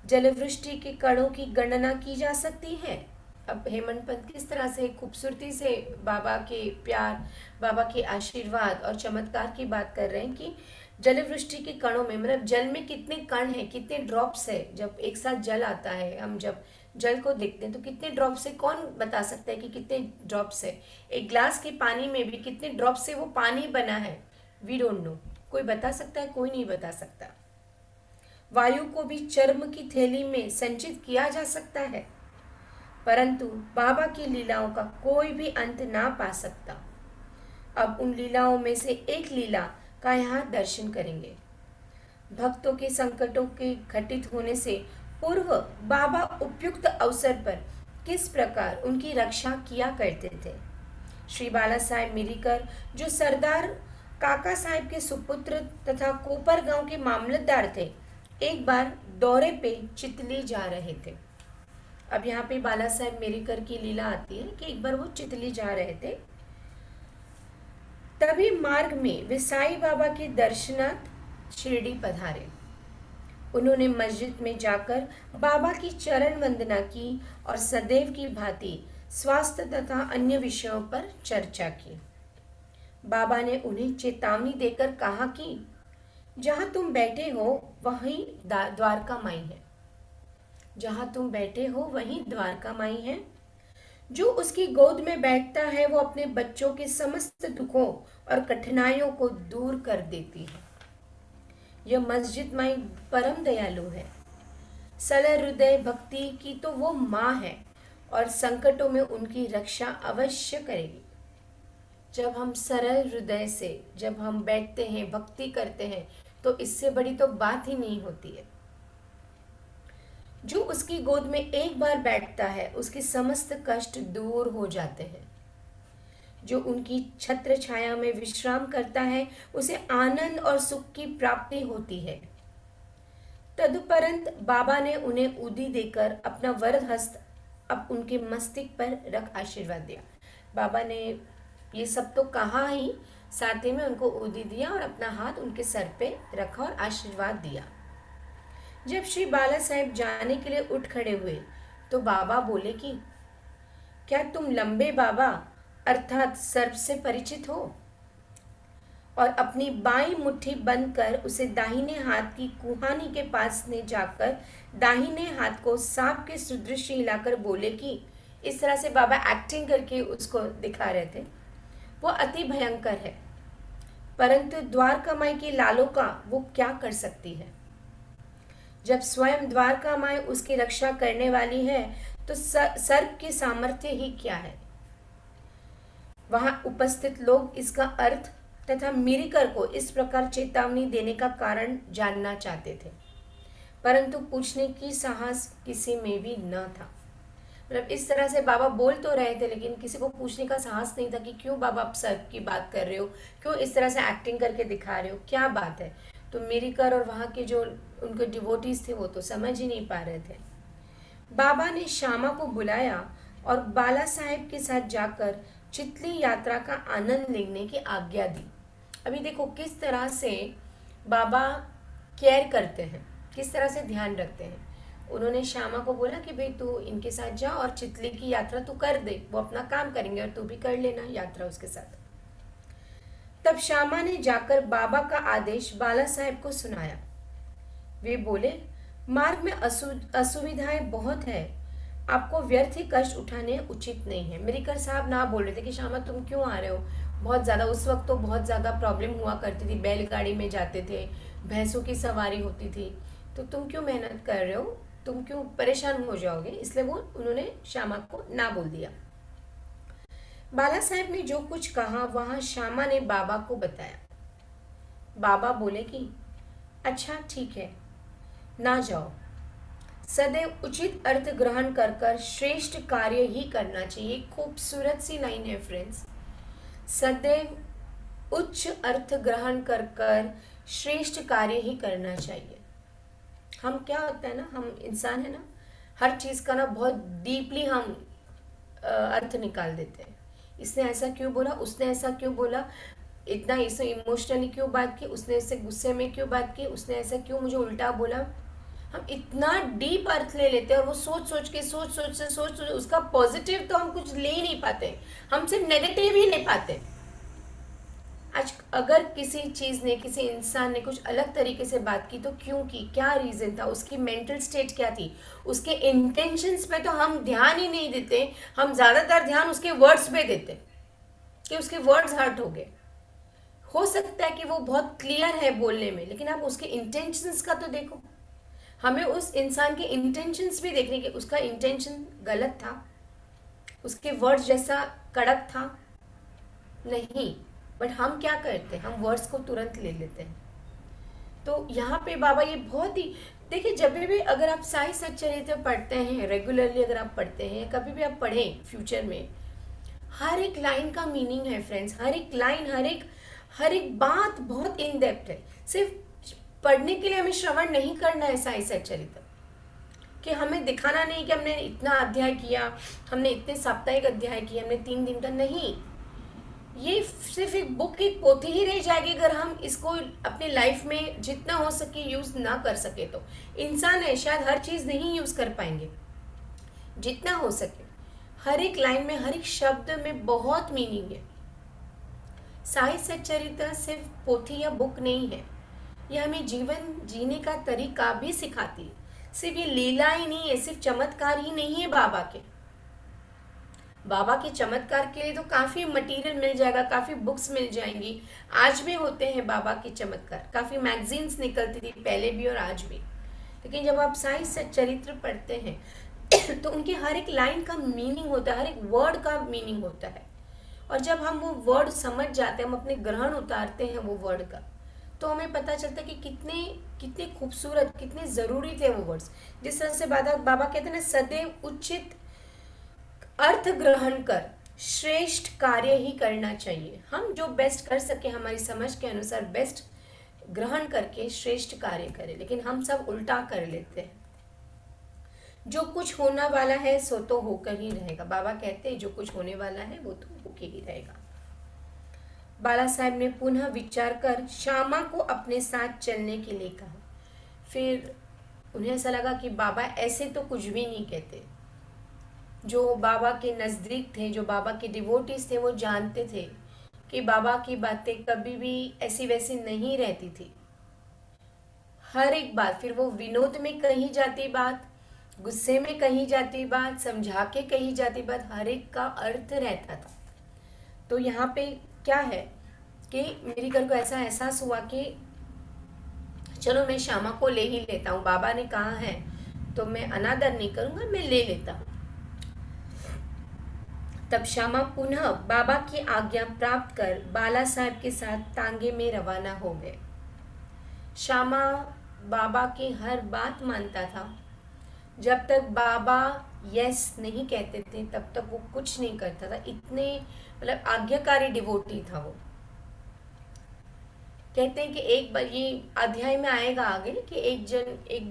जलवृष्टि के कणों की गणना की जा सकती है। अब हेमंत पंत किस तरह से खूबसूरती से बाबा के प्यार, बाबा के आशीर्वाद और चमत्कार की बात कर रहे हैं कि जलवृष्टि के कणों में, मतलब जल में कितने कण हैं, कितने ड्रॉप्स है। जब एक साथ जल आता है, हम जब जल को देखते हैं तो कितने ड्रॉप्स है, कौन बता सकता है कि कितने ड्रॉप्स है। एक ग्लास के पानी में भी कितने ड्रॉप्स से वो पानी बना है, वी डोंट नो। कोई बता सकता है? कोई नहीं बता सकता। वायु को भी चर्म की थैली में संचित किया जा सकता है, परंतु बाबा की लीलाओं का कोई भी अंत ना पा सकता। अब उन लीलाओं में से एक लीला का यहाँ दर्शन करेंगे। भक्तों के संकटों के घटित होने से पूर्व बाबा उपयुक्त अवसर पर किस प्रकार उनकी रक्षा किया करते थे। श्री बाला साहेब मिरीकर, जो सरदार काका साहेब के सुपुत्र तथा कोपर गांव के मामलतदार थे, एक बार दौरे पे चितली जा रहे थे। अब यहाँ पे बाला साहेब मिरीकर की लीला आती है कि एक बार वो चितली जा रहे थे। तभी मार्ग में वे साईं बाबा के दर्शनार्थ शिरडी पधारे। उन्होंने मस्जिद में जाकर बाबा की चरण वंदना की और सदैव की भांति स्वास्थ्य तथा अन्य विषयों पर चर्चा की। बाबा ने उन्हें चेतावनी देकर कहा कि जहां तुम बैठे हो वहीं द्वारका माई है। जहां तुम बैठे हो वहीं द्वारका माई है। जो उसकी गोद में बैठता है वो अपने बच्चों के समस्त दुखों और कठिनाइयों को दूर कर देती है। यह मस्जिद माई परम दयालु है। सरल हृदय भक्ति की तो वो माँ है और संकटों में उनकी रक्षा अवश्य करेगी। जब हम सरल हृदय से जब हम बैठते हैं, भक्ति करते हैं, तो इससे बड़ी तो बात ही नहीं होती है। जो उसकी गोद में एक बार बैठता है उसके समस्त कष्ट दूर हो जाते हैं। जो उनकी छत्र छाया में विश्राम करता है उसे आनंद और सुख की प्राप्ति होती है। तदुपरंत बाबा ने उन्हें उदी देकर अपना वरद हस्त अब उनके मस्तिष्क पर रख आशीर्वाद दिया। बाबा ने ये सब तो कहा ही, साथ ही में उनको उदी दिया और अपना हाथ उनके सर पे रखा और आशीर्वाद दिया। जब श्री बाला साहेब जाने के लिए उठ खड़े हुए तो बाबा बोले कि क्या तुम लंबे बाबा अर्थात सर्प से परिचित हो? और अपनी बाई मुट्ठी बंद कर उसे दाहिने हाथ की कुहानी के पास ने जाकर दाहिने हाथ को सांप के सुदृश्य हिलाकर बोले कि इस तरह से बाबा एक्टिंग करके उसको दिखा रहे थे। वो अति भयंकर है, परंतु द्वारका माई की लालों का वो क्या कर सकती है? जब स्वयं द्वारका माई उसकी रक्षा करने वाली है तो सर्प की सामर्थ्य ही क्या है? वहां उपस्थित लोग इसका अर्थ तथा मिरिकर को इस प्रकार चेतावनी देने का कारण जानना चाहते थे, परंतु पूछने की साहस किसी में भी न था। मतलब इस तरह से बाबा बोल तो रहे थे लेकिन किसी को पूछने का साहस नहीं था कि क्यों बाबा आप सर्प की बात कर रहे हो, क्यों इस तरह से एक्टिंग करके दिखा रहे हो, क्या बात है? तो मिरिकर और वहाँ के जो उनके डिवोटीज थे वो तो समझ ही नहीं पा रहे थे। बाबा ने श्यामा को बुलाया और बाला साहेब के साथ जाकर चितली यात्रा का आनंद लेने की आज्ञा दी। अभी देखो किस तरह से बाबा केयर करते हैं, किस तरह से ध्यान रखते हैं। उन्होंने श्यामा को बोला कि भाई तू इनके साथ जा और चितली की यात्रा तू कर दे, वो अपना काम करेंगे और तू भी कर लेना यात्रा उसके साथ। तब श्यामा ने जाकर बाबा का आदेश बाला साहेब को सुनाया। वे बोले, मार्ग में असुविधाएं बहुत है, आपको व्यर्थ ही कष्ट उठाने उचित नहीं है। मिरिकर साहब ना बोल रहे थे कि श्यामा तुम क्यों आ रहे हो, बहुत ज़्यादा उस वक्त तो बहुत ज़्यादा प्रॉब्लम हुआ करती थी, बैलगाड़ी में जाते थे, भैंसों की सवारी होती थी, तो तुम क्यों मेहनत कर रहे हो, तुम क्यों परेशान हो जाओगे, इसलिए वो उन्होंने श्यामा को ना बोल दिया। बाला साहेब ने जो कुछ कहा वहां श्यामा ने बाबा को बताया। बाबा बोले कि अच्छा ठीक है, ना जाओ। सदैव उचित अर्थ ग्रहण कर कर श्रेष्ठ कार्य ही करना चाहिए। खूबसूरत सी लाइन है फ्रेंड्स, सदैव उच्च अर्थ ग्रहण कर कर श्रेष्ठ कार्य ही करना चाहिए। हम क्या होता है ना, हम इंसान है ना, हर चीज़ का ना बहुत डीपली हम अर्थ निकाल देते हैं। इसने ऐसा क्यों बोला, उसने ऐसा क्यों बोला, इतना इसने इमोशनली क्यों बात की, उसने इससे गुस्से में क्यों बात की, उसने ऐसा क्यों मुझे उल्टा बोला। हम इतना डीप अर्थ ले लेते हैं और वो सोच सोच उसका पॉजिटिव तो हम कुछ ले ही नहीं पाते, हम सिर्फ नेगेटिव ही ले पाते। आज अगर किसी चीज़ ने, किसी इंसान ने कुछ अलग तरीके से बात की तो क्यों की, क्या रीज़न था, उसकी मेंटल स्टेट क्या थी, उसके इंटेंशंस पे तो हम ध्यान ही नहीं देते। हम ज़्यादातर ध्यान उसके वर्ड्स पे देते कि उसके वर्ड्स हर्ट हो गए। हो सकता है कि वो बहुत क्लियर है बोलने में, लेकिन आप उसके इंटेंशंस का तो देखो। हमें उस इंसान के इंटेंशंस भी देखने के, उसका इंटेंशन गलत था, उसके वर्ड्स जैसा कड़क था नहीं, बट हम क्या करते हैं, हम वर्ड्स को तुरंत ले लेते हैं। तो यहाँ पे बाबा ये बहुत ही, देखिए जब भी अगर आप साई सच्चरित्र पढ़ते हैं, रेगुलरली अगर आप पढ़ते हैं, कभी भी आप पढ़ें फ्यूचर में, हर एक लाइन का मीनिंग है फ्रेंड्स, हर एक लाइन, हर एक बात बहुत इन डेप्थ है। सिर्फ पढ़ने के लिए हमें श्रवण नहीं करना है साई सच्चरित्र, कि हमें दिखाना नहीं कि हमने इतना अध्याय किया, हमने इतने साप्ताहिक अध्याय किए, हमने 3 दिन का नहीं। ये सिर्फ एक बुक, एक पोथी ही रह जाएगी अगर हम इसको अपनी लाइफ में जितना हो सके यूज ना कर सके। तो इंसान है, शायद हर चीज नहीं यूज कर पाएंगे, जितना हो सके। हर एक लाइन में, हर एक शब्द में बहुत मीनिंग है। साई सच्चरित्र सिर्फ पोथी या बुक नहीं है, ये हमें जीवन जीने का तरीका भी सिखाती है। सिर्फ ये लीला ही नहीं है, सिर्फ चमत्कार ही नहीं है बाबा के। बाबा के चमत्कार के लिए तो काफी मटेरियल मिल जाएगा, काफी बुक्स मिल जाएंगी। आज भी होते हैं बाबा के चमत्कार, काफी मैगजीन्स निकलती थी पहले भी और आज भी। लेकिन जब आप साई सच्चरित्र पढ़ते हैं तो उनकी हर एक लाइन का मीनिंग होता है, हर एक वर्ड का मीनिंग होता है। और जब हम वो वर्ड समझ जाते हैं, हम अपने ग्रहण उतारते हैं वो वर्ड का, तो हमें पता चलता है कि कितने कितने खूबसूरत, कितने ज़रूरी थे वो वर्ड्स। जिस तरह से बाबा बाबा कहते हैं ना, सदैव उचित अर्थ ग्रहण कर श्रेष्ठ कार्य ही करना चाहिए। हम जो बेस्ट कर सके, हमारी समझ के अनुसार बेस्ट ग्रहण करके श्रेष्ठ कार्य करें, लेकिन हम सब उल्टा कर लेते हैं। जो कुछ होने वाला है सो तो होकर ही रहेगा। बाबा कहते हैं जो कुछ होने वाला है वो तो होके ही रहेगा। बाला साहब ने पुनः विचार कर श्यामा को अपने साथ चलने के लिए कहा। फिर उन्हें ऐसा लगा कि बाबा ऐसे तो कुछ भी नहीं कहते। जो बाबा के नज़दीक थे, जो बाबा के डिवोटीज थे, वो जानते थे कि बाबा की बातें कभी भी ऐसी वैसी नहीं रहती थी। हर एक बात, फिर वो विनोद में कही जाती बात, गुस्से में कही जाती बात, समझा के कही जाती बात, हर एक का अर्थ रहता था। तो यहाँ पे क्या है कि मेरी घर को ऐसा एहसास हुआ कि चलो मैं श्यामा को ले ही लेता हूँ, बाबा ने कहा है तो मैं अनादर नहीं करूँगा, मैं ले लेता हूँ। तब श्यामा पुनः बाबा की आज्ञा प्राप्त कर बाला साहब के साथ तांगे में रवाना हो गए। श्यामा बाबा की हर बात मानता था। जब तक बाबा यस नहीं कहते थे तब तक वो कुछ नहीं करता था। इतने मतलब आज्ञाकारी डिवोटी था वो। कहते हैं कि एक बार ये अध्याय में आएगा आगे कि एक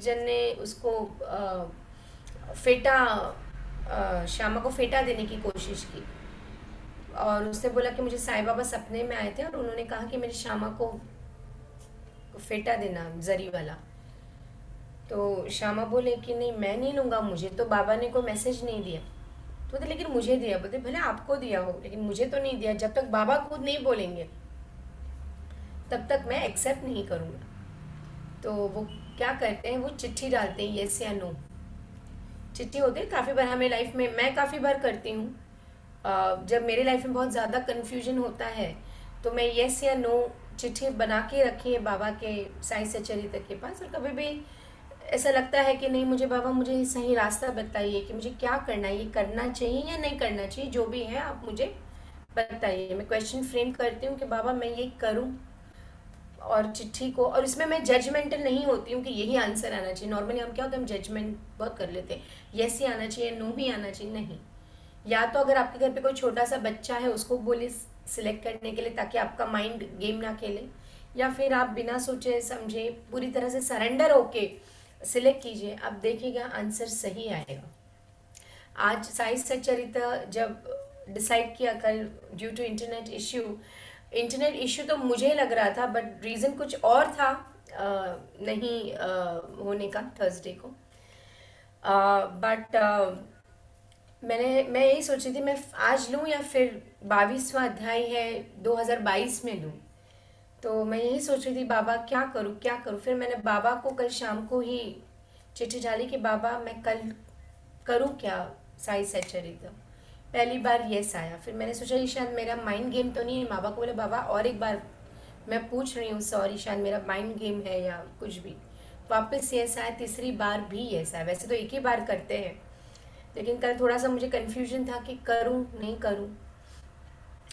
जन ने उसको फेटा, श्यामा को फेटा देने की कोशिश की और उसने बोला कि मुझे साईं बाबा सपने में आए थे और उन्होंने कहा कि मेरी श्यामा को फेटा देना जरी वाला। तो श्यामा बोले कि नहीं मैं नहीं लूँगा, मुझे तो बाबा ने कोई मैसेज नहीं दिया। तो बोलते लेकिन मुझे दिया। बोलते भले आपको दिया हो लेकिन मुझे तो नहीं दिया। जब तक बाबा खुद नहीं बोलेंगे तब तक मैं एक्सेप्ट नहीं करूँगा। तो वो क्या करते हैं, वो चिट्ठी डालते हैं येस या नो। चिट्ठी होती है काफ़ी बार हमें लाइफ में, मैं काफ़ी बार करती हूँ। जब मेरे लाइफ में बहुत ज़्यादा कन्फ्यूजन होता है तो मैं येस या नो चिट्ठी बना के रखी है बाबा के साईं सच्चरित्र के पास। और कभी भी ऐसा लगता है कि नहीं मुझे बाबा मुझे सही रास्ता बताइए कि मुझे क्या करना है, ये करना चाहिए या नहीं करना चाहिए, जो भी है आप मुझे बताइए। मैं क्वेश्चन फ्रेम करती हूँ कि बाबा मैं ये करूँ, और चिट्ठी को, और इसमें मैं जजमेंटल नहीं होती हूँ कि यही आंसर आना चाहिए। नॉर्मली हम क्या होता है, हम जजमेंट बहुत कर लेते हैं, येस ही आना चाहिए, नो ही आना चाहिए। नहीं, या तो अगर आपके घर पे कोई छोटा सा बच्चा है उसको बोलिए सिलेक्ट करने के लिए ताकि आपका माइंड गेम ना खेले, या फिर आप बिना सोचे समझे पूरी तरह से सरेंडर होके सिलेक्ट कीजिए। आप देखिएगा आंसर सही आएगा। आज साई सच्चरित्र जब डिसाइड किया कल, ड्यू टू इंटरनेट इशू तो मुझे लग रहा था बट रीज़न कुछ और था नहीं होने का थर्सडे को। बट मैं यही सोच रही थी मैं आज लूँ या फिर 22वां अध्याय है 2022 में लूँ। तो मैं यही सोच रही थी बाबा क्या करूँ। फिर मैंने बाबा को कल शाम को ही चिट्ठी डाली कि बाबा मैं कल करूँ क्या साई सच्चरित्र। पहली बार यस आया। फिर मैंने सोचा ये शायद मेरा माइंड गेम तो नहीं है। बाबा को बोले बाबा और एक बार मैं पूछ रही हूँ, सॉरी शायद मेरा माइंड गेम है या कुछ भी। वापस यस आया, तीसरी बार भी यस आया। वैसे तो एक ही बार करते हैं लेकिन कल थोड़ा सा मुझे कन्फ्यूजन था कि करूँ नहीं करूँ,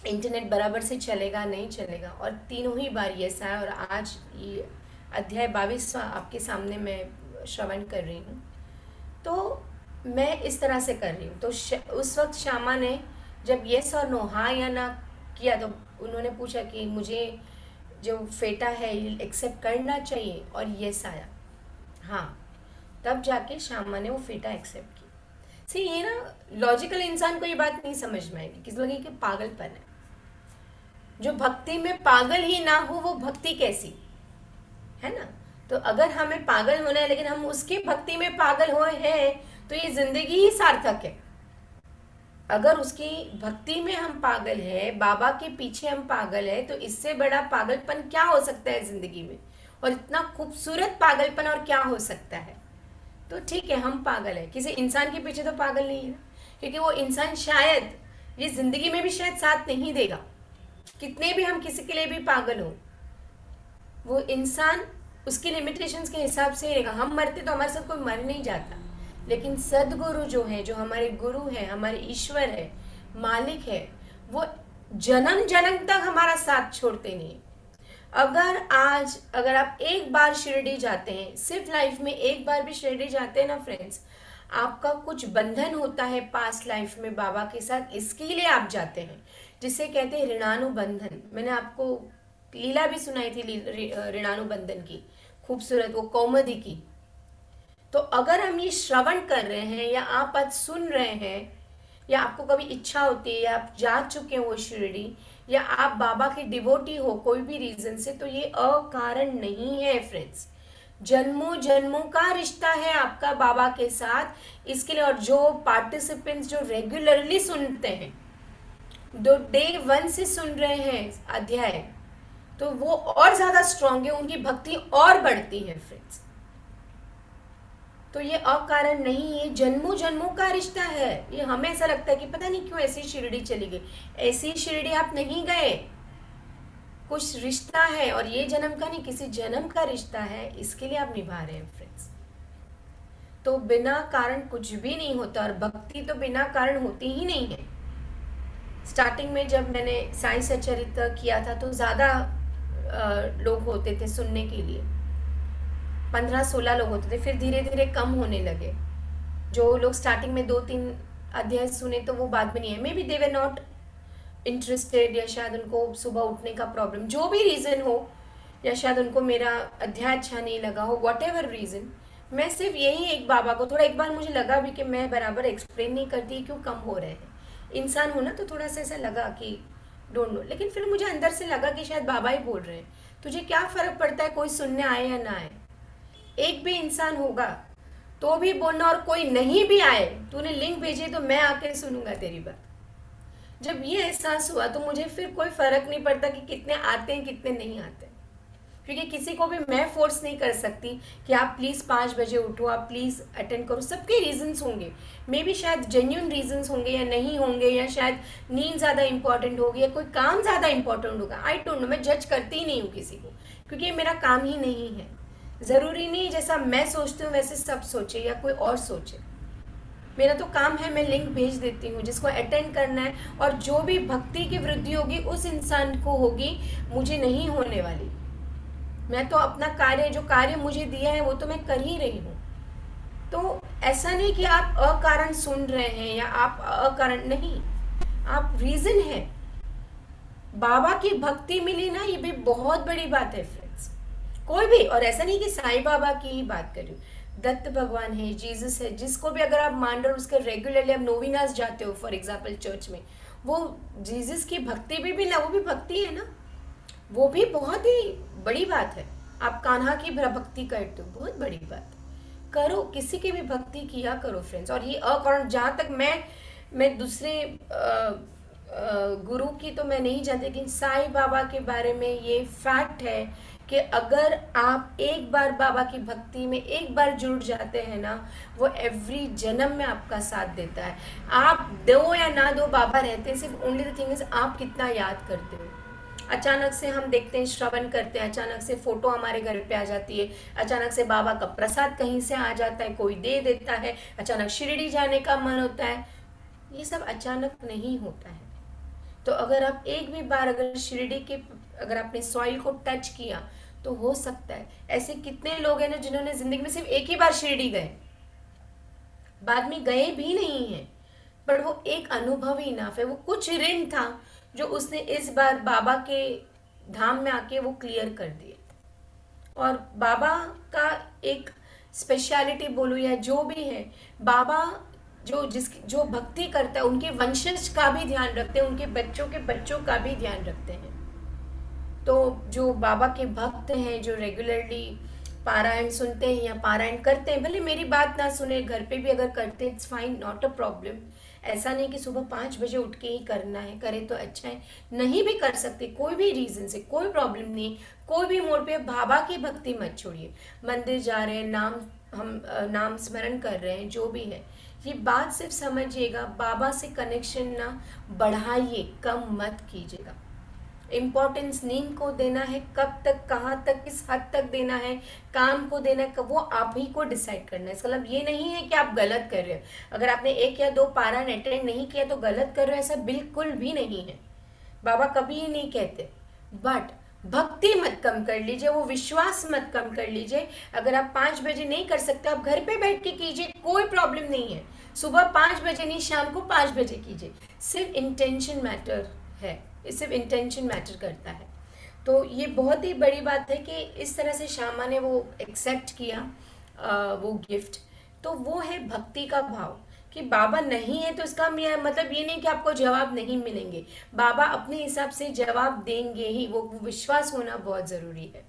इंटरनेट बराबर से चलेगा नहीं चलेगा, और तीनों ही बार यस आया। और आज ये अध्याय 22वां आपके सामने मैं श्रवण कर रही हूँ। तो मैं इस तरह से कर रही हूँ। तो उस वक्त श्यामा ने जब येस और नो, हाँ या ना किया, तो उन्होंने पूछा कि मुझे जो फेटा है एक्सेप्ट करना चाहिए, और येस आया हाँ। तब जाके श्यामा ने वो फेटा एक्सेप्ट की। सी ये ना लॉजिकल इंसान को ये बात नहीं समझ में आएगी, किसी लोग कि पागलपन है। जो भक्ति में पागल ही ना हो वो भक्ति कैसी, है ना। तो अगर हमें पागल होना है लेकिन हम उसकी भक्ति में पागल हुए हैं तो ये जिंदगी ही सार्थक है। अगर उसकी भक्ति में हम पागल है, बाबा के पीछे हम पागल है, तो इससे बड़ा पागलपन क्या हो सकता है जिंदगी में, और इतना खूबसूरत पागलपन और क्या हो सकता है। तो ठीक है, हम पागल है, किसी इंसान के पीछे तो पागल नहीं है, क्योंकि वो इंसान शायद ये जिंदगी में भी शायद साथ नहीं देगा। कितने भी हम किसी के लिए भी पागल हो, वो इंसान उसकी लिमिटेशंस के हिसाब से रहेगा। हम मरते तो हमारे साथ कोई मर नहीं जाता, लेकिन सदगुरु जो है, जो हमारे गुरु है, हमारे ईश्वर है, मालिक है, वो जन्म जन्म तक हमारा साथ छोड़ते नहीं। अगर आप एक बार शिरडी जाते हैं, सिर्फ लाइफ में एक बार भी शिरडी जाते हैं ना फ्रेंड्स, आपका कुछ बंधन होता है पास्ट लाइफ में बाबा के साथ, इसके लिए आप जाते हैं, जिसे कहते हैं ऋणानुबंधन। मैंने आपको लीला भी सुनाई थी ऋणानुबंधन की, खूबसूरत, वो कौमुदी की। तो अगर हम ये श्रवण कर रहे हैं या आप आज सुन रहे हैं, या आपको कभी इच्छा होती है, या आप जा चुके हो शिरडी, या आप बाबा के डिवोटी हो कोई भी रीजन से, तो ये अकारण नहीं है फ्रेंड्स। जन्मों जन्मों का रिश्ता है आपका बाबा के साथ, इसके लिए। और जो पार्टिसिपेंट्स जो रेगुलरली सुनते हैं, जो डे 1 से सुन रहे हैं अध्याय, तो वो और ज्यादा स्ट्रांग है, उनकी भक्ति और बढ़ती है फ्रेंड्स। तो ये अकारण नहीं, ये जन्मों जन्मों का रिश्ता है। ये हमें ऐसा लगता है कि पता नहीं क्यों ऐसी शिरडी चली गई, ऐसी शिरडी आप नहीं गए, कुछ रिश्ता है, और ये जन्म का नहीं, किसी जन्म का रिश्ता है, इसके लिए आप निभा रहे हैं फ्रेंड्स। तो बिना कारण कुछ भी नहीं होता, और भक्ति तो बिना कारण होती ही नहीं है। स्टार्टिंग में जब मैंने साई सचरित किया था तो ज़्यादा लोग होते थे सुनने के लिए, 15-16 लोग होते थे, फिर धीरे धीरे कम होने लगे। जो लोग स्टार्टिंग में 2-3 अध्याय सुने तो वो बाद में नहीं है, may be they were not interested, या शायद उनको सुबह उठने का प्रॉब्लम, जो भी रीज़न हो, या शायद उनको मेरा अध्याय अच्छा नहीं लगा हो, वॉट एवर रीज़न। मैं सिर्फ यही एक बाबा को थोड़ा, एक बार मुझे लगा भी कि मैं बराबर एक्सप्लेन नहीं करती क्यों कम हो रहे हैं। इंसान हो ना, तो थोड़ा सा ऐसा लगा कि डोंट नो, लेकिन फिर मुझे अंदर से लगा कि शायद बाबा ही बोल रहे हैं, तुझे क्या फ़र्क पड़ता है कोई सुनने आए या ना आए। एक भी इंसान होगा तो भी बोलना, और कोई नहीं भी आए, तूने लिंक भेजी तो मैं आके सुनूंगा तेरी बात। जब ये एहसास हुआ तो मुझे फिर कोई फर्क नहीं पड़ता कि कितने आते हैं कितने नहीं आते, क्योंकि किसी को भी मैं फोर्स नहीं कर सकती कि आप प्लीज़ 5 बजे उठो, आप प्लीज़ अटेंड करो। सबके रीजंस होंगे, मे बी शायद जेन्यून रीजंस होंगे या नहीं होंगे, या शायद नींद ज़्यादा इंपॉर्टेंट होगी, या कोई काम ज़्यादा इंपॉर्टेंट होगा, आई डोंट नो। मैं जज करती ही नहीं हूँ किसी को, क्योंकि ये मेरा काम ही नहीं है। ज़रूरी नहीं जैसा मैं सोचती हूँ वैसे सब सोचे या कोई और सोचे। मेरा तो काम है, मैं लिंक भेज देती हूँ जिसको अटेंड करना है, और जो भी भक्ति की वृद्धि होगी उस इंसान को होगी, मुझे नहीं होने वाली। मैं तो अपना कार्य, जो कार्य मुझे दिया है वो तो मैं कर ही रही हूँ। तो ऐसा नहीं कि आप अकारण सुन रहे हैं या आप अकारण नहीं, आप रीजन है। बाबा की भक्ति मिली ना, ये भी बहुत बड़ी बात है फ्रेंड्स। कोई भी, और ऐसा नहीं कि साईं बाबा की ही बात कर रही हूँ, दत्त भगवान है, जीसस है, जिसको भी अगर आप मान रहे हो, उसके रेगुलरली आप नोविनास जाते हो फॉर एग्जाम्पल चर्च में, वो जीसस की भक्ति भी ना, वो भी भक्ति है ना, वो भी बहुत ही बड़ी बात है। आप कान्हा की भक्ति करते हो, बहुत बड़ी बात करो, किसी की भी भक्ति किया करो फ्रेंड्स। और ये अकारण, जहाँ तक मैं दूसरे गुरु की तो मैं नहीं जानती, लेकिन साईं बाबा के बारे में ये फैक्ट है कि अगर आप एक बार बाबा की भक्ति में एक बार जुड़ जाते हैं ना, वो एवरी जन्म में आपका साथ देता है। आप दो या ना दो, बाबा रहते हैं। सिर्फ ओनली द थिंग इज आप कितना याद करते हो। अचानक से हम देखते हैं, श्रवण करते हैं, अचानक से फोटो हमारे घर पे आ जाती है, अचानक से बाबा का प्रसाद कहीं से आ जाता है, कोई दे देता है, अचानक शिरडी जाने का मन होता है। ये सब अचानक नहीं होता है। तो अगर आप एक भी बार अगर शिरडी के, अगर आपने सॉइल को टच किया तो हो सकता है। ऐसे कितने लोग हैं ना जिन्होंने जिंदगी में सिर्फ एक ही बार शिरडी गए, बाद में गए भी नहीं है, पर वो एक अनुभव ही इनफ है। वो कुछ ऋण था जो उसने इस बार बाबा के धाम में आके वो क्लियर कर दिए। और बाबा का एक स्पेशलिटी बोलूँ या जो भी है, बाबा जो भक्ति करता है उनके वंशज का भी ध्यान रखते हैं, उनके बच्चों के बच्चों का भी ध्यान रखते हैं। तो जो बाबा के भक्त हैं, जो रेगुलरली पारायण सुनते हैं या पारायण करते हैं, भले मेरी बात ना सुने, घर पे भी अगर करते हैं, it's fine, not a problem. ऐसा नहीं कि सुबह 5 बजे उठ के ही करना है, करे तो अच्छा है। नहीं भी कर सकते, कोई भी रीजन से, कोई प्रॉब्लम नहीं। कोई भी मोड़ पे बाबा की भक्ति मत छोड़िए। मंदिर जा रहे हैं, नाम स्मरण कर रहे हैं, जो भी है, ये बात सिर्फ समझिएगा, बाबा से कनेक्शन ना बढ़ाइए, कम मत कीजिएगा। इम्पोर्टेंस नींद को देना है, कब तक, कहाँ तक, किस हद तक देना है, काम को देना है कब, वो आप ही को डिसाइड करना है। इसका मतलब ये नहीं है कि आप गलत कर रहे हो। अगर आपने 1 या 2 पारायण अटेंड नहीं किया तो गलत कर रहे हो, ऐसा बिल्कुल भी नहीं है। बाबा कभी ही नहीं कहते। बट भक्ति मत कम कर लीजिए, वो विश्वास मत कम कर लीजिए। अगर आप 5 बजे नहीं कर सकते, आप घर पे बैठ के कीजिए, कोई प्रॉब्लम नहीं है। सुबह 5 बजे नहीं, शाम को 5 बजे कीजिए। सिर्फ इंटेंशन मैटर है, ये सिर्फ इंटेंशन मैटर करता है। तो ये बहुत ही बड़ी बात है कि इस तरह से श्यामा ने वो एक्सेप्ट किया वो गिफ्ट। तो वो है भक्ति का भाव कि बाबा नहीं है तो इसका मतलब ये नहीं कि आपको जवाब नहीं मिलेंगे। बाबा अपने हिसाब से जवाब देंगे ही, वो विश्वास होना बहुत ज़रूरी है।